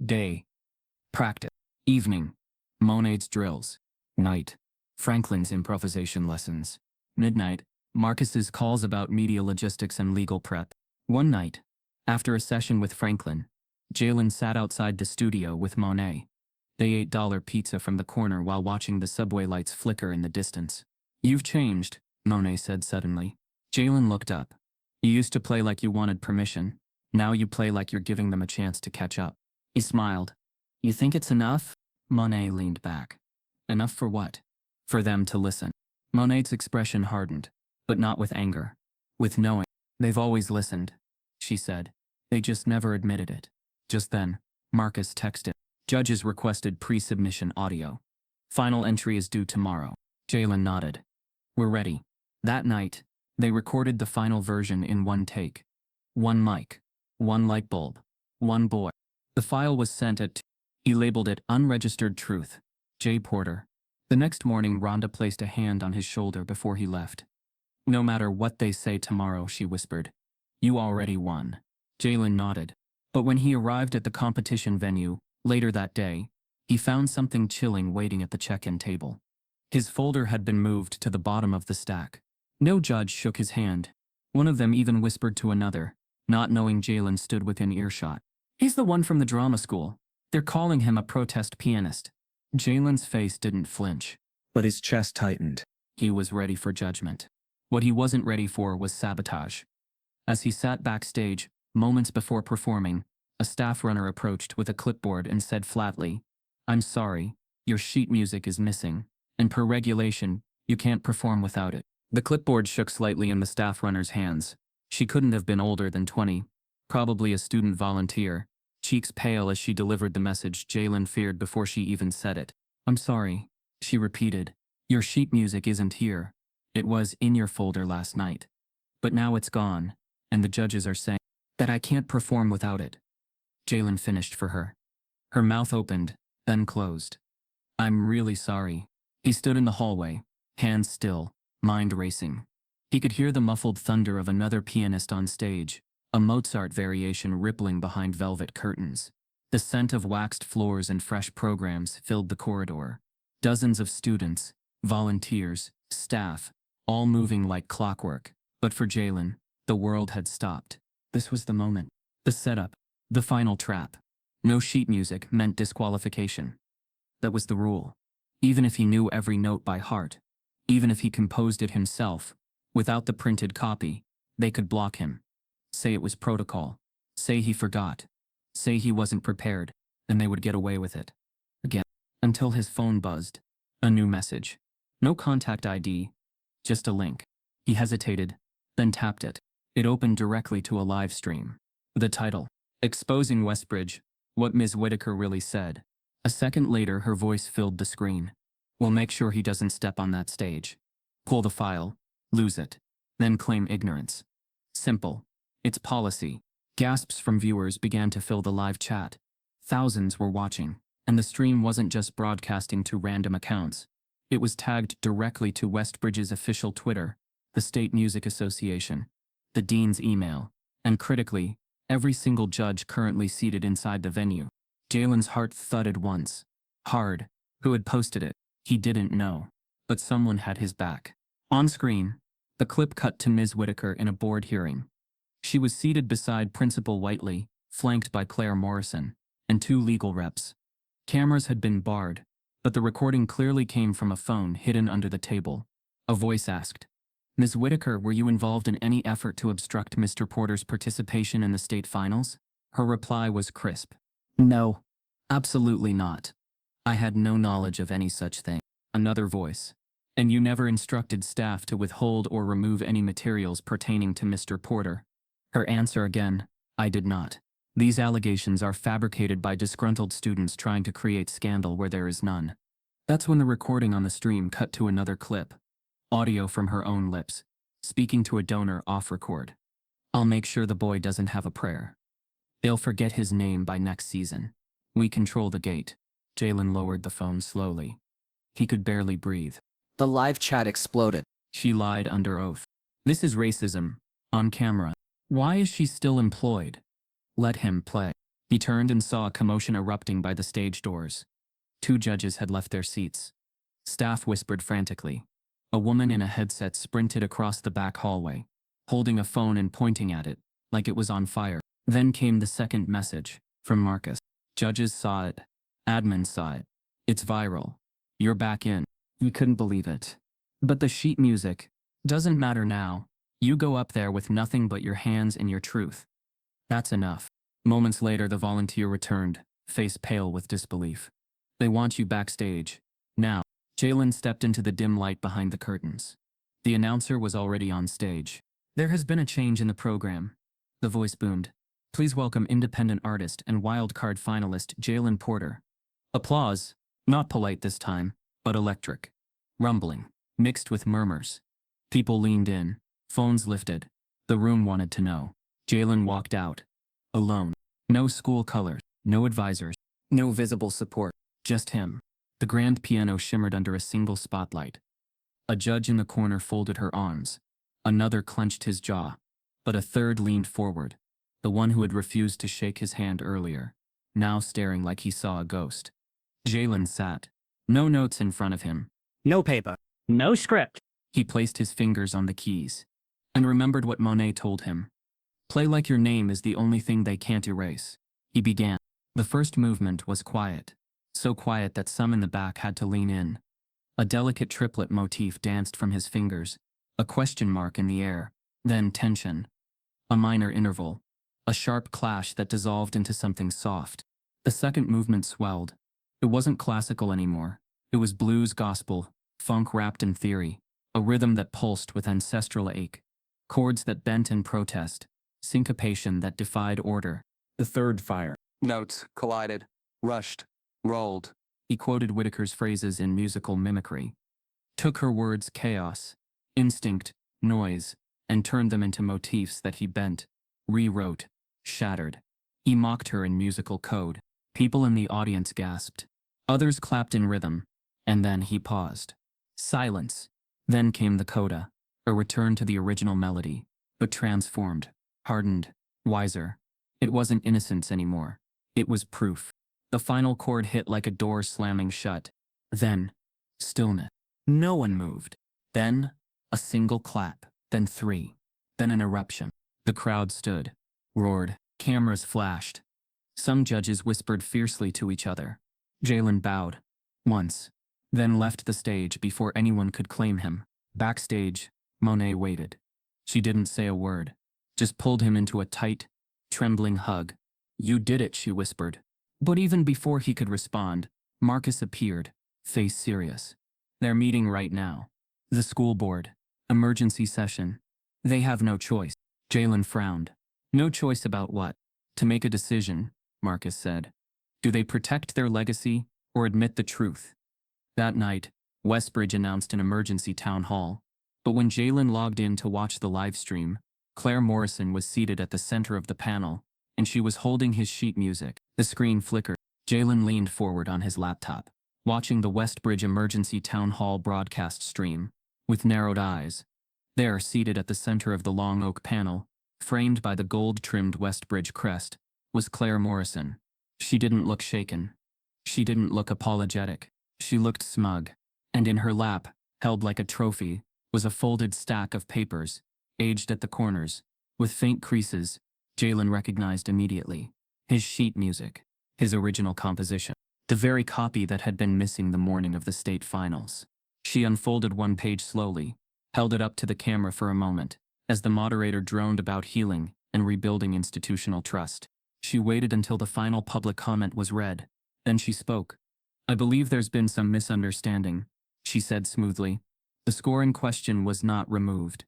Day. Practice. Evening. Monet's drills. Night. Franklin's improvisation lessons. Midnight. Marcus's calls about media logistics and legal prep. One night, after a session with Franklin, Jalen sat outside the studio with Monet. They ate dollar pizza from the corner while watching the subway lights flicker in the distance. "You've changed," Monet said suddenly. Jalen looked up. "You used to play like you wanted permission. Now you play like you're giving them a chance to catch up." He smiled. "You think it's enough?" Monet leaned back. "Enough for what?" "For them to listen." Monet's expression hardened, but not with anger. With knowing. "They've always listened," she said. "They just never admitted it." Just then, Marcus texted. "Judges requested pre-submission audio. Final entry is due tomorrow." Jalen nodded. "We're ready." That night, they recorded the final version in one take. One mic. One light bulb. One boy. The file was sent at 2. He labeled it Unregistered Truth. J. Porter. The next morning, Rhonda placed a hand on his shoulder before he left. "No matter what they say tomorrow," she whispered. "You already won." Jalen nodded. But when he arrived at the competition venue, later that day, he found something chilling waiting at the check-in table. His folder had been moved to the bottom of the stack. No judge shook his hand. One of them even whispered to another, not knowing Jalen stood within earshot. "He's the one from the drama school. They're calling him a protest pianist." Jalen's face didn't flinch. But his chest tightened. He was ready for judgment. What he wasn't ready for was sabotage. As he sat backstage, moments before performing, a staff runner approached with a clipboard and said flatly, "I'm sorry, your sheet music is missing, and per regulation, you can't perform without it." The clipboard shook slightly in the staff runner's hands. She couldn't have been older than 20, probably a student volunteer. Cheeks pale as she delivered the message Jalen feared before she even said it. "I'm sorry," she repeated. "Your sheet music isn't here. It was in your folder last night. But now it's gone, and the judges are saying that I can't perform without it." Jalen finished for her. Her mouth opened, then closed. "I'm really sorry." He stood in the hallway, hands still, mind racing. He could hear the muffled thunder of another pianist on stage, a Mozart variation rippling behind velvet curtains. The scent of waxed floors and fresh programs filled the corridor. Dozens of students, volunteers, staff, all moving like clockwork. But for Jalen, the world had stopped. This was the moment. The setup. The final trap. No sheet music meant disqualification. That was the rule. Even if he knew every note by heart, even if he composed it himself, without the printed copy, they could block him. Say it was protocol. Say he forgot. Say he wasn't prepared, and they would get away with it. Again. Until his phone buzzed. A new message. No contact ID. Just a link. He hesitated, then tapped it. It opened directly to a live stream. The title, "Exposing Westbridge, What Ms. Whitaker Really Said." A second later, her voice filled the screen. "We'll make sure he doesn't step on that stage. Pull the file, lose it, then claim ignorance. Simple. It's policy." Gasps from viewers began to fill the live chat. Thousands were watching, and the stream wasn't just broadcasting to random accounts. It was tagged directly to Westbridge's official Twitter, the State Music Association, the dean's email, and critically, every single judge currently seated inside the venue. Jalen's heart thudded once. Hard. Who had posted it? He didn't know. But someone had his back. On screen, the clip cut to Ms. Whitaker in a board hearing. She was seated beside Principal Whiteley, flanked by Claire Morrison, and two legal reps. Cameras had been barred, but the recording clearly came from a phone hidden under the table. A voice asked, "Ms. Whitaker, were you involved in any effort to obstruct Mr. Porter's participation in the state finals?" Her reply was crisp. "No, absolutely not. I had no knowledge of any such thing." Another voice. "And you never instructed staff to withhold or remove any materials pertaining to Mr. Porter?" Her answer again, "I did not. These allegations are fabricated by disgruntled students trying to create scandal where there is none." That's when the recording on the stream cut to another clip. Audio from her own lips, speaking to a donor off record. "I'll make sure the boy doesn't have a prayer. They'll forget his name by next season. We control the gate." Jalen lowered the phone slowly. He could barely breathe. The live chat exploded. She lied under oath. This is racism. On camera. Why is she still employed? Let him play. He turned and saw a commotion erupting by the stage doors. Two judges had left their seats. Staff whispered frantically. A woman in a headset sprinted across the back hallway, holding a phone and pointing at it, like it was on fire. Then came the second message, from Marcus. Judges saw it. Admin saw it. "It's viral. You're back in." We couldn't believe it. But the sheet music doesn't matter now. You go up there with nothing but your hands and your truth. That's enough. Moments later, the volunteer returned, face pale with disbelief. "They want you backstage. Now." Jalen stepped into the dim light behind the curtains. The announcer was already on stage. "There has been a change in the program." The voice boomed. "Please welcome independent artist and wild card finalist Jalen Porter." Applause. Not polite this time, but electric. Rumbling, mixed with murmurs. People leaned in. Phones lifted. The room wanted to know. Jalen walked out. Alone. No school colors. No advisors. No visible support. Just him. The grand piano shimmered under a single spotlight. A judge in the corner folded her arms. Another clenched his jaw. But a third leaned forward. The one who had refused to shake his hand earlier. Now staring like he saw a ghost. Jalen sat. No notes in front of him. No paper. No script. He placed his fingers on the keys. And remembered what Monet told him. Play like your name is the only thing they can't erase. He began. The first movement was quiet. So quiet that some in the back had to lean in. A delicate triplet motif danced from his fingers, a question mark in the air, then tension. A minor interval, a sharp clash that dissolved into something soft. The second movement swelled. It wasn't classical anymore. It was blues gospel, funk wrapped in theory, a rhythm that pulsed with ancestral ache, chords that bent in protest, syncopation that defied order. The third fire. Notes collided, rushed, rolled. He quoted Whitaker's phrases in musical mimicry, took her words chaos, instinct, noise, and turned them into motifs that he bent, rewrote, shattered. He mocked her in musical code. People in the audience gasped. Others clapped in rhythm, and then he paused. Silence. Then came the coda, a return to the original melody, but transformed, hardened, wiser. It wasn't innocence anymore. It was proof. The final chord hit like a door slamming shut. Then, stillness. No one moved. Then, a single clap. Then three. Then an eruption. The crowd stood, roared, cameras flashed. Some judges whispered fiercely to each other. Jalen bowed. Once. Then left the stage before anyone could claim him. Backstage, Monet waited. She didn't say a word. Just pulled him into a tight, trembling hug. "You did it," she whispered. But even before he could respond, Marcus appeared, face serious. "They're meeting right now. The school board. Emergency session. They have no choice." Jalen frowned. "No choice about what?" "To make a decision," Marcus said. "Do they protect their legacy or admit the truth?" That night, Westbridge announced an emergency town hall. But when Jalen logged in to watch the live stream, Claire Morrison was seated at the center of the panel, and she was holding his sheet music. The screen flickered. Jalen leaned forward on his laptop, watching the Westbridge Emergency Town Hall broadcast stream, with narrowed eyes. There, seated at the center of the long oak panel, framed by the gold-trimmed Westbridge crest, was Claire Morrison. She didn't look shaken. She didn't look apologetic. She looked smug. And in her lap, held like a trophy, was a folded stack of papers, aged at the corners, with faint creases. Jalen recognized immediately. His sheet music. His original composition. The very copy that had been missing the morning of the state finals. She unfolded one page slowly, held it up to the camera for a moment, as the moderator droned about healing and rebuilding institutional trust. She waited until the final public comment was read. Then she spoke. "I believe there's been some misunderstanding," she said smoothly. "The score in question was not removed.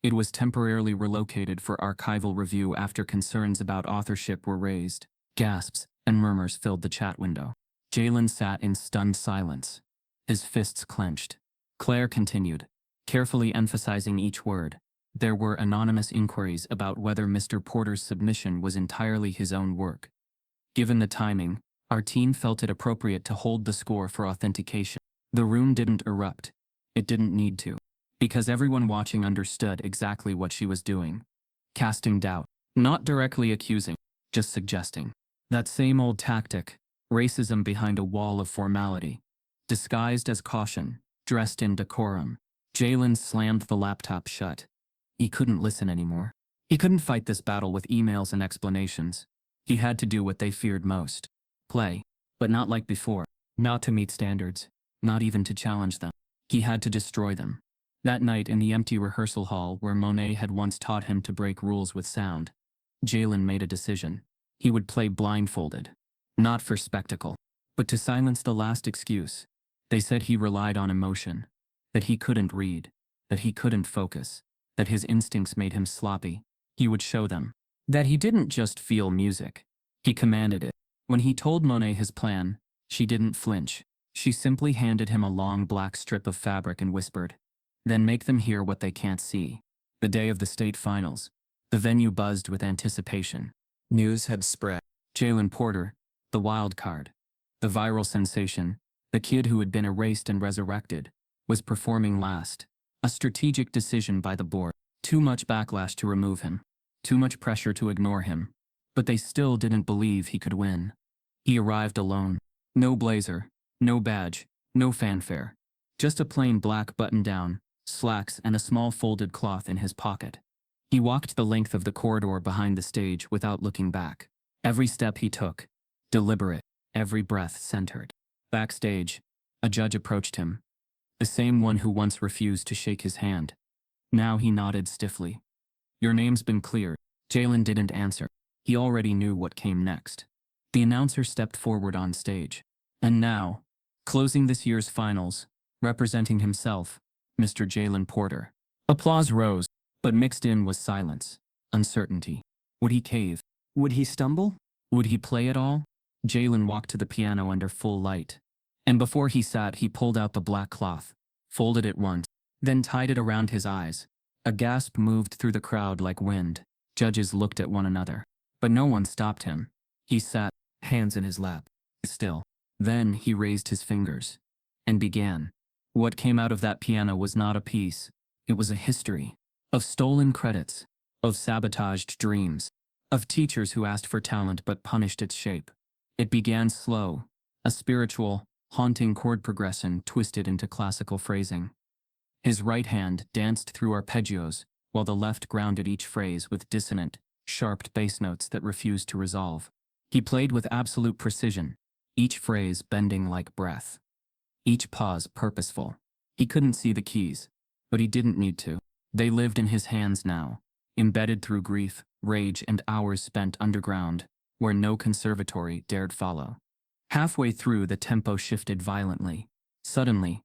It was temporarily relocated for archival review after concerns about authorship were raised." Gasps and murmurs filled the chat window. Jalen sat in stunned silence, his fists clenched. Claire continued, carefully emphasizing each word. "There were anonymous inquiries about whether Mr. Porter's submission was entirely his own work. Given the timing, our team felt it appropriate to hold the score for authentication." The room didn't erupt. It didn't need to. Because everyone watching understood exactly what she was doing. Casting doubt. Not directly accusing, just suggesting. That same old tactic, racism behind a wall of formality. Disguised as caution, dressed in decorum. Jalen slammed the laptop shut. He couldn't listen anymore. He couldn't fight this battle with emails and explanations. He had to do what they feared most. Play. But not like before. Not to meet standards. Not even to challenge them. He had to destroy them. That night in the empty rehearsal hall where Monet had once taught him to break rules with sound, Jalen made a decision. He would play blindfolded. Not for spectacle, but to silence the last excuse. They said he relied on emotion. That he couldn't read. That he couldn't focus. That his instincts made him sloppy. He would show them. That he didn't just feel music. He commanded it. When he told Monet his plan, she didn't flinch. She simply handed him a long black strip of fabric and whispered, "Then make them hear what they can't see." The day of the state finals, the venue buzzed with anticipation. News had spread. Jalen Porter, the wild card, the viral sensation, the kid who had been erased and resurrected, was performing last. A strategic decision by the board. Too much backlash to remove him. Too much pressure to ignore him. But they still didn't believe he could win. He arrived alone. No blazer, no badge, no fanfare. Just a plain black button-down, slacks and a small folded cloth in his pocket. He walked the length of the corridor behind the stage without looking back. Every step he took, deliberate, every breath centered. Backstage, a judge approached him. the same one who once refused to shake his hand. Now he nodded stiffly. Your name's been cleared. Jalen didn't answer. He already knew what came next. The announcer stepped forward on stage. And now, closing this year's finals, representing himself, Mr. Jalen Porter. Applause rose, but mixed in was silence, uncertainty. Would he cave? Would he stumble? Would he play it all? Jalen walked to the piano under full light. And before he sat, he pulled out the black cloth, folded it once, then tied it around his eyes. A gasp moved through the crowd like wind. Judges looked at one another, but no one stopped him. He sat, hands in his lap, still. Then he raised his fingers and began. What came out of that piano was not a piece. It was a history of stolen credits, of sabotaged dreams, of teachers who asked for talent but punished its shape. It began slow, a spiritual, haunting chord progression twisted into classical phrasing. His right hand danced through arpeggios, while the left grounded each phrase with dissonant, sharp bass notes that refused to resolve. He played with absolute precision, each phrase bending like breath, each pause purposeful. He couldn't see the keys, but he didn't need to. They lived in his hands now, embedded through grief, rage, and hours spent underground, where no conservatory dared follow. Halfway through, the tempo shifted violently. Suddenly,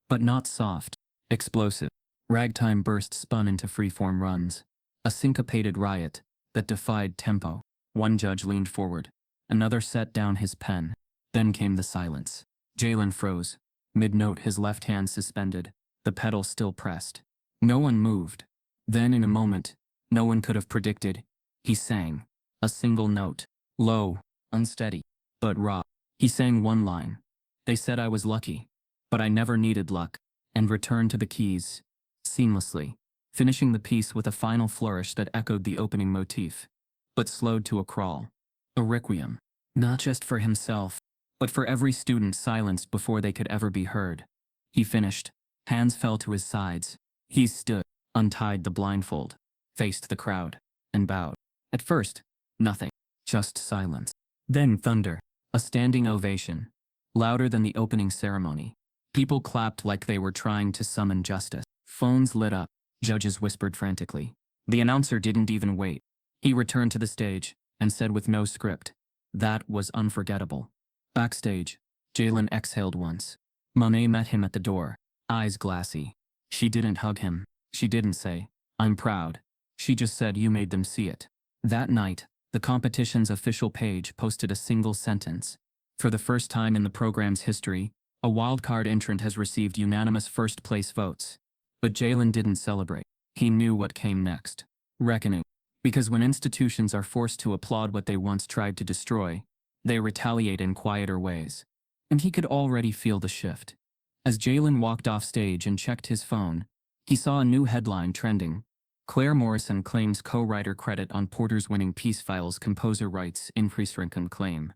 but not soft, explosive. Ragtime bursts spun into freeform runs, a syncopated riot that defied tempo. One judge leaned forward, another set down his pen. Then came the silence. Jalen froze, mid-note, his left hand suspended, the pedal still pressed. No one moved. Then in a moment, no one could have predicted, he sang. A single note, low, unsteady, but raw. He sang one line. They said I was lucky, but I never needed luck, and returned to the keys, seamlessly, finishing the piece with a final flourish that echoed the opening motif, but slowed to a crawl. A requiem, not just for himself, but for every student silenced before they could ever be heard. He finished. Hands fell to his sides. He stood, untied the blindfold, faced the crowd, and bowed. At first, nothing, just silence. Then thunder, a standing ovation, louder than the opening ceremony. People clapped like they were trying to summon justice. Phones lit up, judges whispered frantically. The announcer didn't even wait. He returned to the stage and said with no script, that was unforgettable. Backstage, Jalen exhaled once. Monet met him at the door, eyes glassy. She didn't hug him. She didn't say, I'm proud. She just said you made them see it. That night, the competition's official page posted a single sentence. For the first time in the program's history, a wildcard entrant has received unanimous first-place votes. But Jalen didn't celebrate. He knew what came next. Reckoning. Because when institutions are forced to applaud what they once tried to destroy, they retaliate in quieter ways. And he could already feel the shift. As Jalen walked off stage and checked his phone, he saw a new headline trending. Claire Morrison claims co-writer credit on Porter's winning piece, files composer rights infringement claim.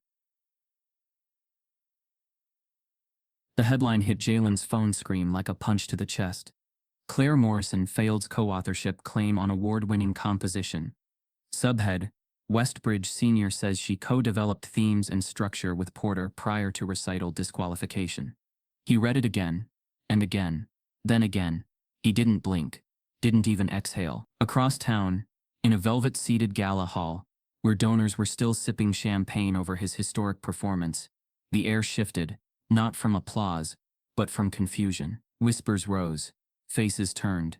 The headline hit Jalen's phone screen like a punch to the chest. Claire Morrison fails co-authorship claim on award-winning composition. Subhead, Westbridge Sr. says she co-developed themes and structure with Porter prior to recital disqualification. He read it again, and again, then again. He didn't blink, didn't even exhale. Across town, in a velvet-seated gala hall, where donors were still sipping champagne over his historic performance, the air shifted, not from applause, but from confusion. Whispers rose, faces turned.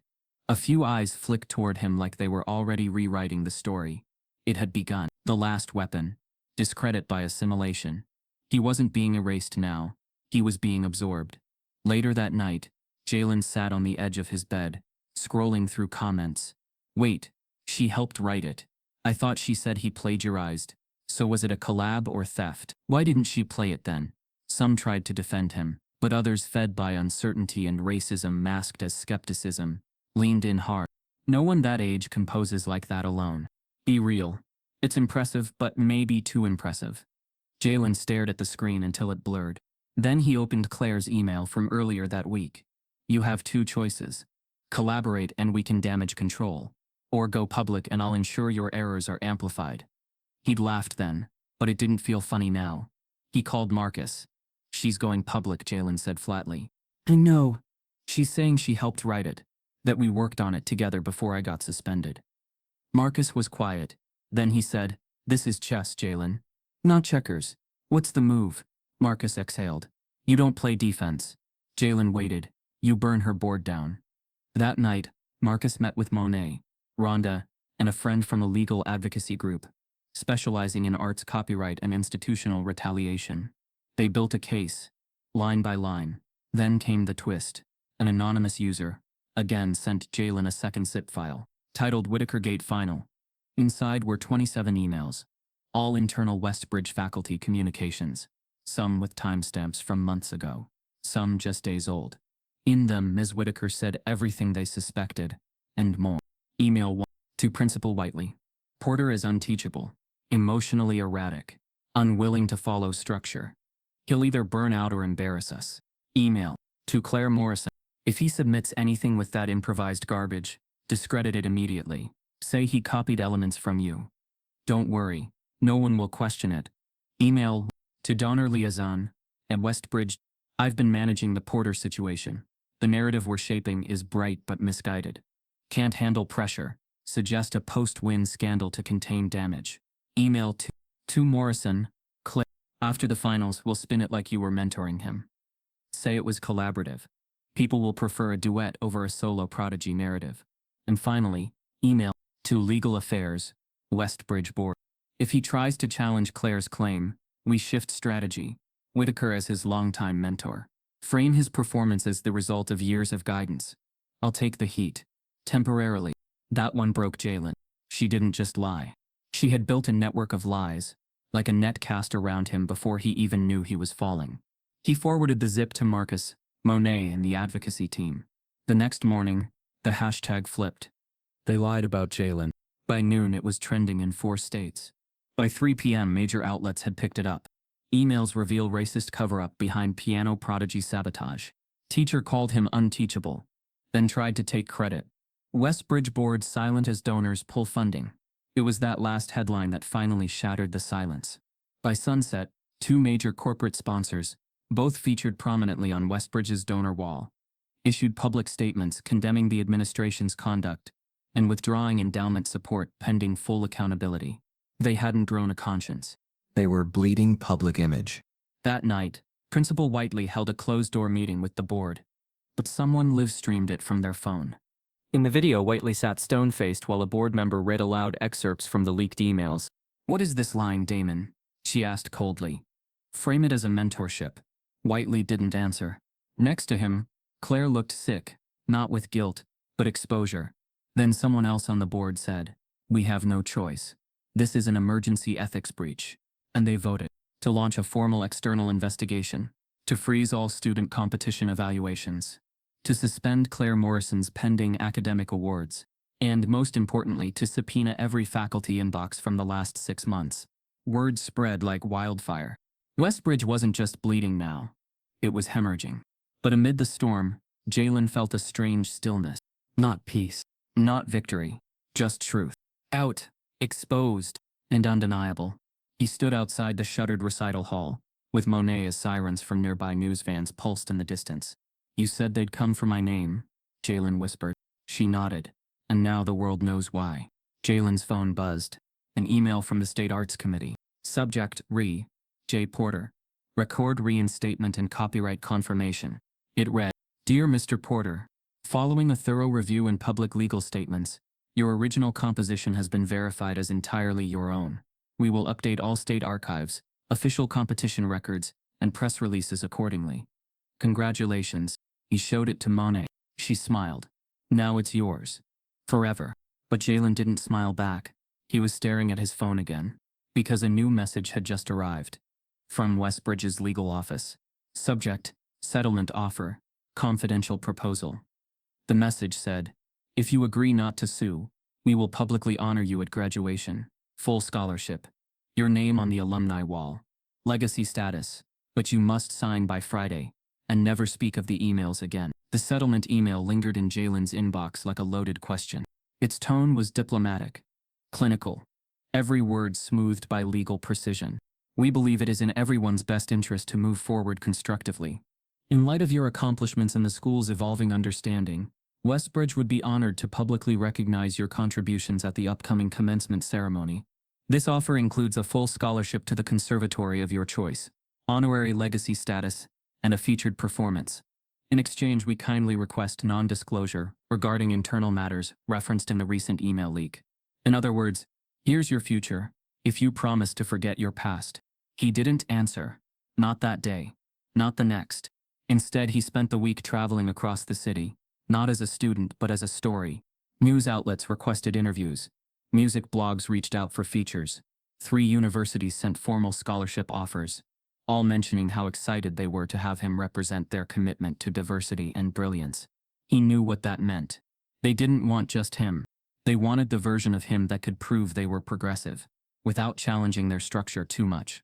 A few eyes flicked toward him like they were already rewriting the story. It had begun. The last weapon, discredit by assimilation. He wasn't being erased now. He was being absorbed. Later that night, Jalen sat on the edge of his bed, scrolling through comments. Wait, she helped write it. I thought she said he plagiarized. So was it a collab or theft? Why didn't she play it then? Some tried to defend him, but others, fed by uncertainty and racism masked as skepticism, leaned in hard. No one that age composes like that alone. Be real. It's impressive, but maybe too impressive. Jalen stared at the screen until it blurred. Then he opened Claire's email from earlier that week. You have two choices. Collaborate and we can damage control. Or go public and I'll ensure your errors are amplified. He'd laughed then, but it didn't feel funny now. He called Marcus. She's going public, Jalen said flatly. I know. She's saying she helped write it, that we worked on it together before I got suspended. Marcus was quiet. Then he said, "This is chess, Jalen. Not checkers. What's the move?" Marcus exhaled. "You don't play defense." Jalen waited. "You burn her board down." That night, Marcus met with Monet, Rhonda, and a friend from a legal advocacy group, specializing in arts copyright and institutional retaliation. They built a case, line by line. Then came the twist. An anonymous user, again, sent Jalen a second zip file, titled Whitakergate Final. Inside were 27 emails, all internal Westbridge faculty communications, some with timestamps from months ago, some just days old. In them, Ms. Whitaker said everything they suspected, and more. Email 1 to Principal Whiteley. Porter is unteachable, emotionally erratic, unwilling to follow structure. He'll either burn out or embarrass us. Email to Claire Morrison. If he submits anything with that improvised garbage, discredit it immediately. Say he copied elements from you. Don't worry, no one will question it. Email to Donor Liaison at Westbridge. I've been managing the Porter situation. The narrative we're shaping is bright but misguided. Can't handle pressure. Suggest a post-win scandal to contain damage. Email to Morrison, Claire. After the finals, we'll spin it like you were mentoring him. Say it was collaborative. People will prefer a duet over a solo prodigy narrative. And finally, email to Legal Affairs, Westbridge Board. If he tries to challenge Claire's claim, we shift strategy. Whitaker as his longtime mentor. Frame his performance as the result of years of guidance. I'll take the heat. Temporarily. That one broke Jalen. She didn't just lie. She had built a network of lies, like a net cast around him before he even knew he was falling. He forwarded the zip to Marcus, Monet, and the advocacy team. The next morning, the hashtag flipped. They lied about Jalen. By noon, it was trending in 4 states. By 3 p.m., major outlets had picked it up. Emails reveal racist cover-up behind piano prodigy sabotage. Teacher called him unteachable, then tried to take credit. Westbridge Board silent as donors pull funding. It was that last headline that finally shattered the silence. By sunset, 2 major corporate sponsors, both featured prominently on Westbridge's donor wall, issued public statements condemning the administration's conduct and withdrawing endowment support pending full accountability. They hadn't grown a conscience. They were bleeding public image. That night, Principal Whiteley held a closed-door meeting with the board, but someone live-streamed it from their phone. In the video, Whiteley sat stone-faced while a board member read aloud excerpts from the leaked emails. "What is this line, Damon?" she asked coldly. "Frame it as a mentorship." Whiteley didn't answer. Next to him, Claire looked sick, not with guilt, but exposure. Then someone else on the board said, "We have no choice. This is an emergency ethics breach." And they voted to launch a formal external investigation, to freeze all student competition evaluations, to suspend Claire Morrison's pending academic awards, and most importantly, to subpoena every faculty inbox from the last 6 months. Word spread like wildfire. Westbridge wasn't just bleeding now. It was hemorrhaging. But amid the storm, Jalen felt a strange stillness. Not peace. Not victory. Just truth. Out. Exposed. And undeniable. He stood outside the shuttered recital hall, with Monet as sirens from nearby news vans pulsed in the distance. "You said they'd come for my name," Jalen whispered. She nodded. "And now the world knows why." Jalen's phone buzzed. An email from the State Arts Committee. Subject, Re. J. Porter. Record reinstatement and copyright confirmation. It read, "Dear Mr. Porter, following a thorough review and public legal statements, your original composition has been verified as entirely your own. We will update all state archives, official competition records, and press releases accordingly. Congratulations." He showed it to Monet. She smiled. "Now it's yours. Forever." But Jalen didn't smile back. He was staring at his phone again, because a new message had just arrived. From Westbridge's legal office. Subject, settlement offer, confidential proposal. The message said, "If you agree not to sue, we will publicly honor you at graduation. Full scholarship. Your name on the alumni wall. Legacy status. But you must sign by Friday, and never speak of the emails again." The settlement email lingered in Jalen's inbox like a loaded question. Its tone was diplomatic, clinical, every word smoothed by legal precision. "We believe it is in everyone's best interest to move forward constructively. In light of your accomplishments in the school's evolving understanding, Westbridge would be honored to publicly recognize your contributions at the upcoming commencement ceremony. This offer includes a full scholarship to the conservatory of your choice, honorary legacy status, and a featured performance. In exchange, we kindly request non-disclosure regarding internal matters referenced in the recent email leak. In other words, here's your future, if you promise to forget your past. He didn't answer. Not that day. Not the next. Instead, he spent the week traveling across the city, not as a student but as a story. News outlets requested interviews. Music blogs reached out for features. 3 universities sent formal scholarship offers, all mentioning how excited they were to have him represent their commitment to diversity and brilliance. He knew what that meant. They didn't want just him. They wanted the version of him that could prove they were progressive, without challenging their structure too much.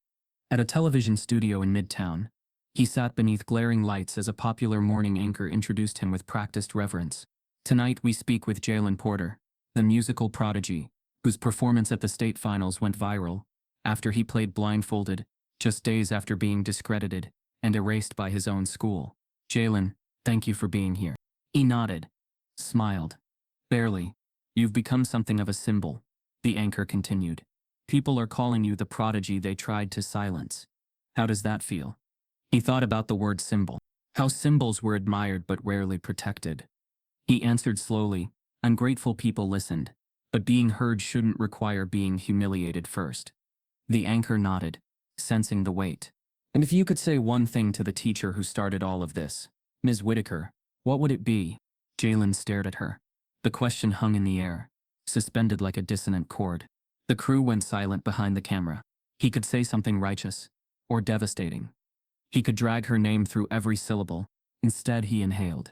At a television studio in Midtown, he sat beneath glaring lights as a popular morning anchor introduced him with practiced reverence. Tonight we speak with Jalen Porter, the musical prodigy, whose performance at the state finals went viral after he played blindfolded, just days after being discredited and erased by his own school. Jalen, thank you for being here. He nodded, smiled. Barely. You've become something of a symbol, the anchor continued. People are calling you the prodigy they tried to silence. How does that feel? He thought about the word symbol, how symbols were admired but rarely protected. He answered slowly, ungrateful people listened, but being heard shouldn't require being humiliated first. The anchor nodded, sensing the weight. And if you could say one thing to the teacher who started all of this, Ms. Whitaker, what would it be? Jalen stared at her. The question hung in the air, suspended like a dissonant chord. The crew went silent behind the camera. He could say something righteous, or devastating. He could drag her name through every syllable. Instead, he inhaled,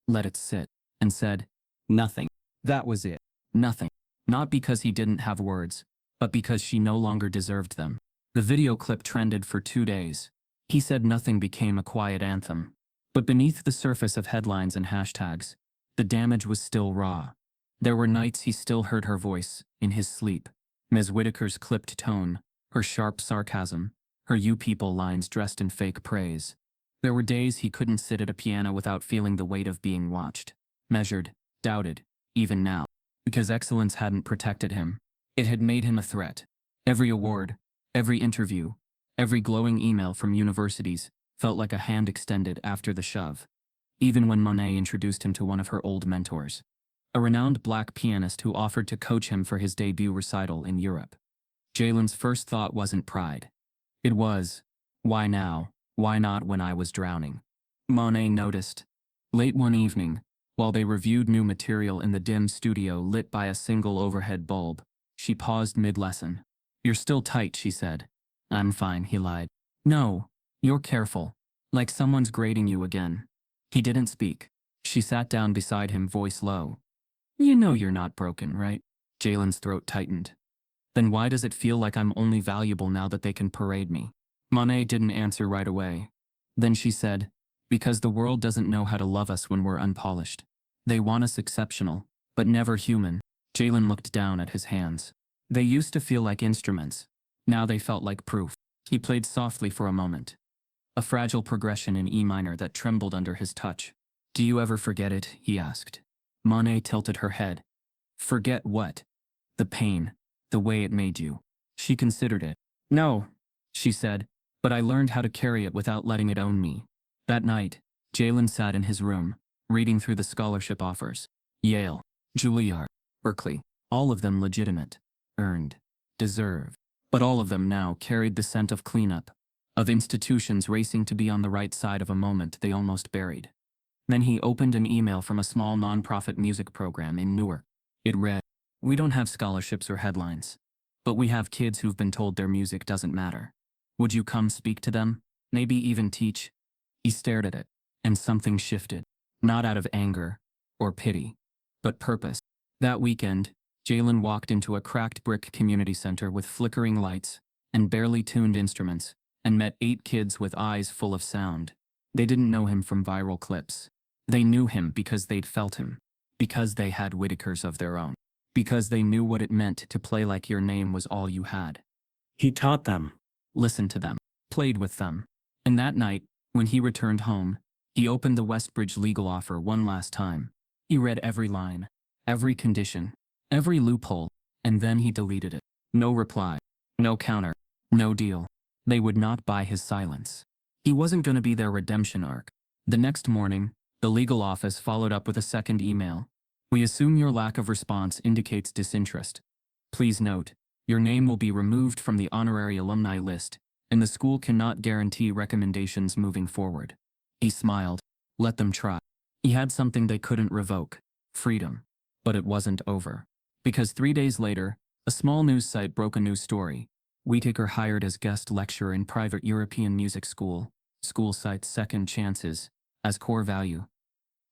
let it sit, and said, nothing. That was it. Nothing. Not because he didn't have words, but because she no longer deserved them. The video clip trended for 2 days. He said nothing became a quiet anthem. But beneath the surface of headlines and hashtags, the damage was still raw. There were nights he still heard her voice, in his sleep. Ms. Whitaker's clipped tone, her sharp sarcasm, her "you people" lines dressed in fake praise. There were days he couldn't sit at a piano without feeling the weight of being watched, measured, doubted, even now. Because excellence hadn't protected him. It had made him a threat. Every award, every interview, every glowing email from universities felt like a hand extended after the shove. Even when Monet introduced him to one of her old mentors, a renowned black pianist who offered to coach him for his debut recital in Europe. Jalen's first thought wasn't pride. It was, why now? Why not when I was drowning? Monet noticed. Late one evening, while they reviewed new material in the dim studio lit by a single overhead bulb, she paused mid-lesson. You're still tight, she said. I'm fine, he lied. No, you're careful. Like someone's grading you again. He didn't speak. She sat down beside him, voice low. You know you're not broken, right? Jalen's throat tightened. Then why does it feel like I'm only valuable now that they can parade me? Monet didn't answer right away. Then she said, because the world doesn't know how to love us when we're unpolished. They want us exceptional, but never human. Jalen looked down at his hands. They used to feel like instruments. Now they felt like proof. He played softly for a moment. A fragile progression in E minor that trembled under his touch. Do you ever forget it? He asked. Monet tilted her head. Forget what? The pain. The way it made you. She considered it. No, she said, but I learned how to carry it without letting it own me. That night, Jalen sat in his room, reading through the scholarship offers. Yale, Juilliard, Berkeley, all of them legitimate, earned, deserved. But all of them now carried the scent of cleanup, of institutions racing to be on the right side of a moment they almost buried. Then he opened an email from a small nonprofit music program in Newark. It read, we don't have scholarships or headlines, but we have kids who've been told their music doesn't matter. Would you come speak to them? Maybe even teach? He stared at it, and something shifted, not out of anger or pity, but purpose. That weekend, Jalen walked into a cracked brick community center with flickering lights and barely tuned instruments, and met 8 kids with eyes full of sound. They didn't know him from viral clips. They knew him because they'd felt him, because they had Whitakers of their own, because they knew what it meant to play like your name was all you had. He taught them. Listened to them, played with them. And that night, when he returned home, He opened the Westbridge legal offer one last time. He read every line, every condition, every loophole, and then he deleted it. No reply, no counter, no deal. They would not buy his silence. He wasn't going to be their redemption arc. The next morning, the legal office followed up with a second email. We assume your lack of response indicates disinterest. Please note, your name will be removed from the honorary alumni list, and the school cannot guarantee recommendations moving forward. He smiled. Let them try. He had something they couldn't revoke: freedom. But it wasn't over. Because 3 days later, a small news site broke a new story. Whitaker hired as guest lecturer in private European music school. School cites second chances as core value.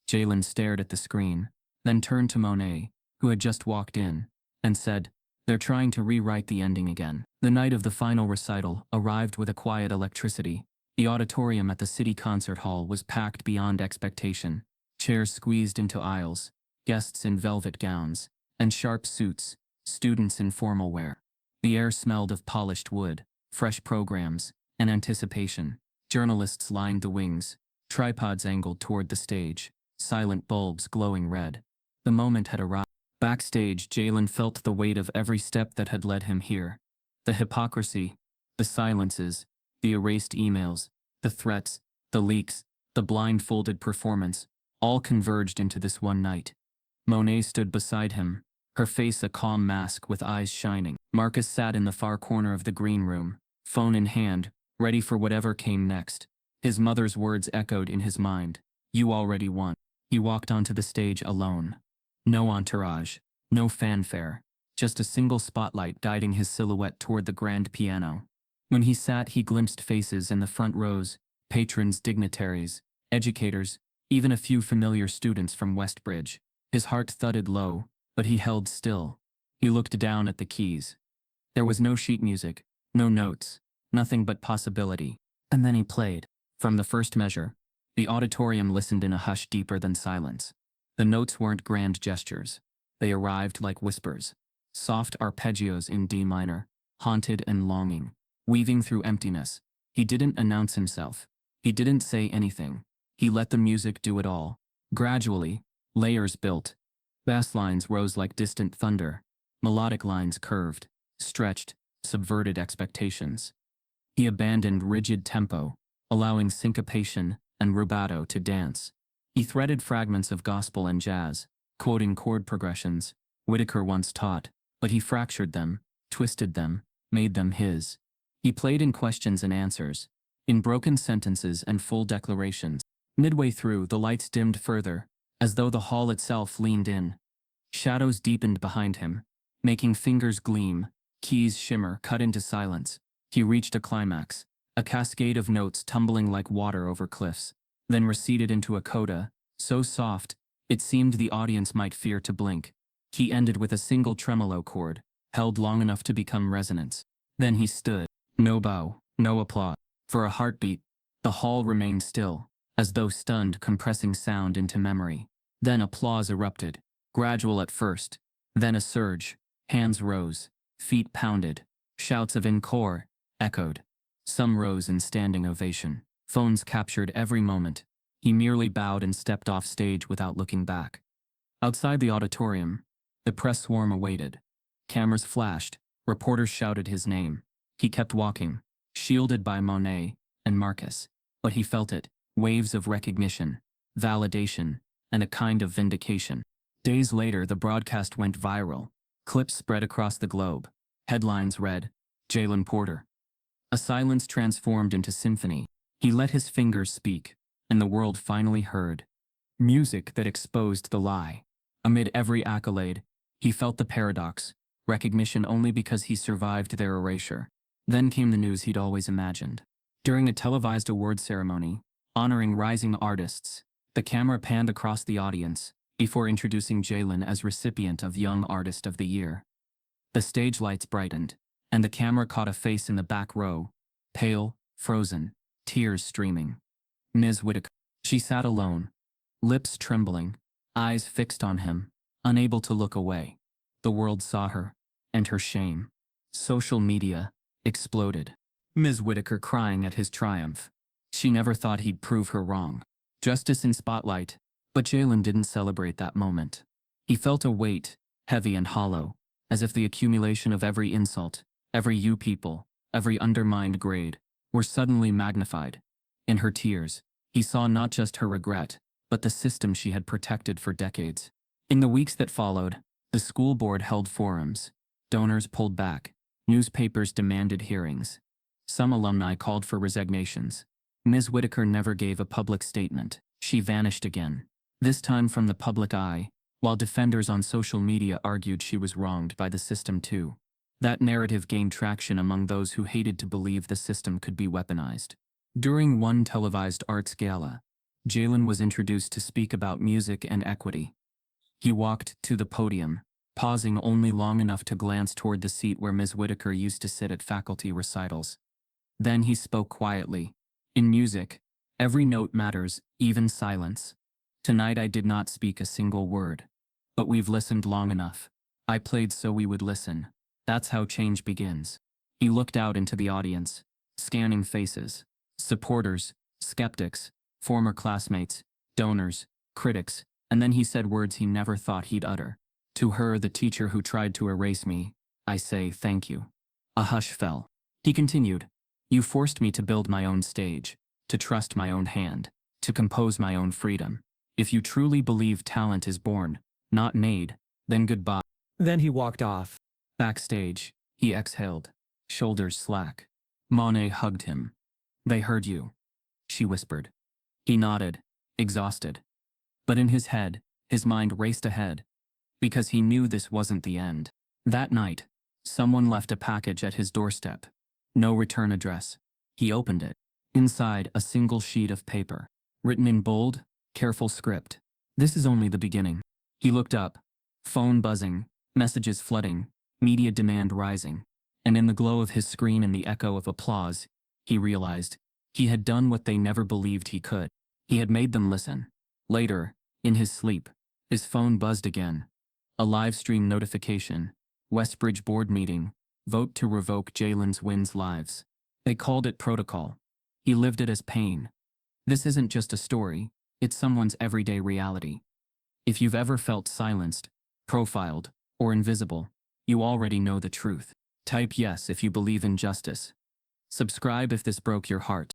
Jalen stared at the screen, then turned to Monet, who had just walked in, and said, "They're trying to rewrite the ending again." The night of the final recital arrived with a quiet electricity. The auditorium at the city concert hall was packed beyond expectation. Chairs squeezed into aisles, guests in velvet gowns and sharp suits, students in formal wear. The air smelled of polished wood, fresh programs, and anticipation. Journalists lined the wings, tripods angled toward the stage, silent bulbs glowing red. The moment had arrived. Backstage, Jalen felt the weight of every step that had led him here. The hypocrisy, the silences, the erased emails, the threats, the leaks, the blindfolded performance, all converged into this one night. Monet stood beside him, her face a calm mask with eyes shining. Marcus sat in the far corner of the green room, phone in hand, ready for whatever came next. His mother's words echoed in his mind. You already won. He walked onto the stage alone. No entourage, no fanfare, just a single spotlight guiding his silhouette toward the grand piano. When he sat, he glimpsed faces in the front rows, patrons, dignitaries, educators, even a few familiar students from Westbridge. His heart thudded low, but he held still. He looked down at the keys. There was no sheet music, no notes, nothing but possibility. And then he played. From the first measure, the auditorium listened in a hush deeper than silence. The notes weren't grand gestures. They arrived like whispers, soft arpeggios in D minor, haunted and longing, weaving through emptiness. He didn't announce himself. He didn't say anything. He let the music do it all. Gradually, layers built. Bass lines rose like distant thunder. Melodic lines curved, stretched, subverted expectations. He abandoned rigid tempo, allowing syncopation and rubato to dance. He threaded fragments of gospel and jazz, quoting chord progressions Whitaker once taught, but he fractured them, twisted them, made them his. He played in questions and answers, in broken sentences and full declarations. Midway through, the lights dimmed further, as though the hall itself leaned in. Shadows deepened behind him, making fingers gleam, keys shimmer, cut into silence. He reached a climax, a cascade of notes tumbling like water over cliffs, then receded into a coda, so soft, it seemed the audience might fear to blink. He ended with a single tremolo chord, held long enough to become resonance. Then he stood. No bow, no applause. For a heartbeat, the hall remained still, as though stunned, compressing sound into memory. Then applause erupted, gradual at first, then a surge. Hands rose, feet pounded, shouts of encore echoed. Some rose in standing ovation. Phones captured every moment. He merely bowed and stepped off stage without looking back. Outside the auditorium, the press swarm awaited. Cameras flashed, reporters shouted his name. He kept walking, shielded by Monet and Marcus, but he felt it, waves of recognition, validation, and a kind of vindication. Days later, the broadcast went viral. Clips spread across the globe. Headlines read, Jalen Porter. A silence transformed into symphony. He let his fingers speak, and the world finally heard. Music that exposed the lie. Amid every accolade, he felt the paradox, recognition only because he survived their erasure. Then came the news he'd always imagined. During a televised award ceremony, honoring rising artists, the camera panned across the audience before introducing Jalen as recipient of Young Artist of the Year. The stage lights brightened, and the camera caught a face in the back row, pale, frozen, tears streaming. Ms. Whitaker. She sat alone, lips trembling, eyes fixed on him, unable to look away. The world saw her, and her shame. Social media exploded. Ms. Whitaker crying at his triumph. She never thought he'd prove her wrong. Justice in spotlight. But Jalen didn't celebrate that moment. He felt a weight, heavy and hollow, as if the accumulation of every insult, every you people, every undermined grade, were suddenly magnified. In her tears, he saw not just her regret, but the system she had protected for decades. In the weeks that followed, the school board held forums. Donors pulled back. Newspapers demanded hearings. Some alumni called for resignations. Ms. Whitaker never gave a public statement. She vanished again. This time from the public eye, while defenders on social media argued she was wronged by the system too. That narrative gained traction among those who hated to believe the system could be weaponized. During one televised arts gala, Jalen was introduced to speak about music and equity. He walked to the podium, pausing only long enough to glance toward the seat where Ms. Whitaker used to sit at faculty recitals. Then he spoke quietly. In music, every note matters, even silence. Tonight I did not speak a single word. But we've listened long enough. I played so we would listen. That's how change begins. He looked out into the audience, scanning faces. Supporters, skeptics, former classmates, donors, critics, and then he said words he never thought he'd utter. To her, the teacher who tried to erase me, I say thank you. A hush fell. He continued, you forced me to build my own stage, to trust my own hand, to compose my own freedom. If you truly believe talent is born, not made, then goodbye. Then he walked off. Backstage, he exhaled, shoulders slack. Monet hugged him. They heard you, she whispered. He nodded, exhausted. But in his head, his mind raced ahead, because he knew this wasn't the end. That night, someone left a package at his doorstep. No return address. He opened it. Inside, a single sheet of paper, written in bold, careful script. This is only the beginning. He looked up, phone buzzing, messages flooding, media demand rising. And in the glow of his screen and the echo of applause, he realized he had done what they never believed he could. He had made them listen. Later, in his sleep, his phone buzzed again. A live stream notification. Westbridge board meeting. Vote to revoke Jalen's Wynn's lives. They called it protocol. He lived it as pain. This isn't just a story, it's someone's everyday reality. If you've ever felt silenced, profiled, or invisible, you already know the truth. Type yes if you believe in justice. Subscribe if this broke your heart.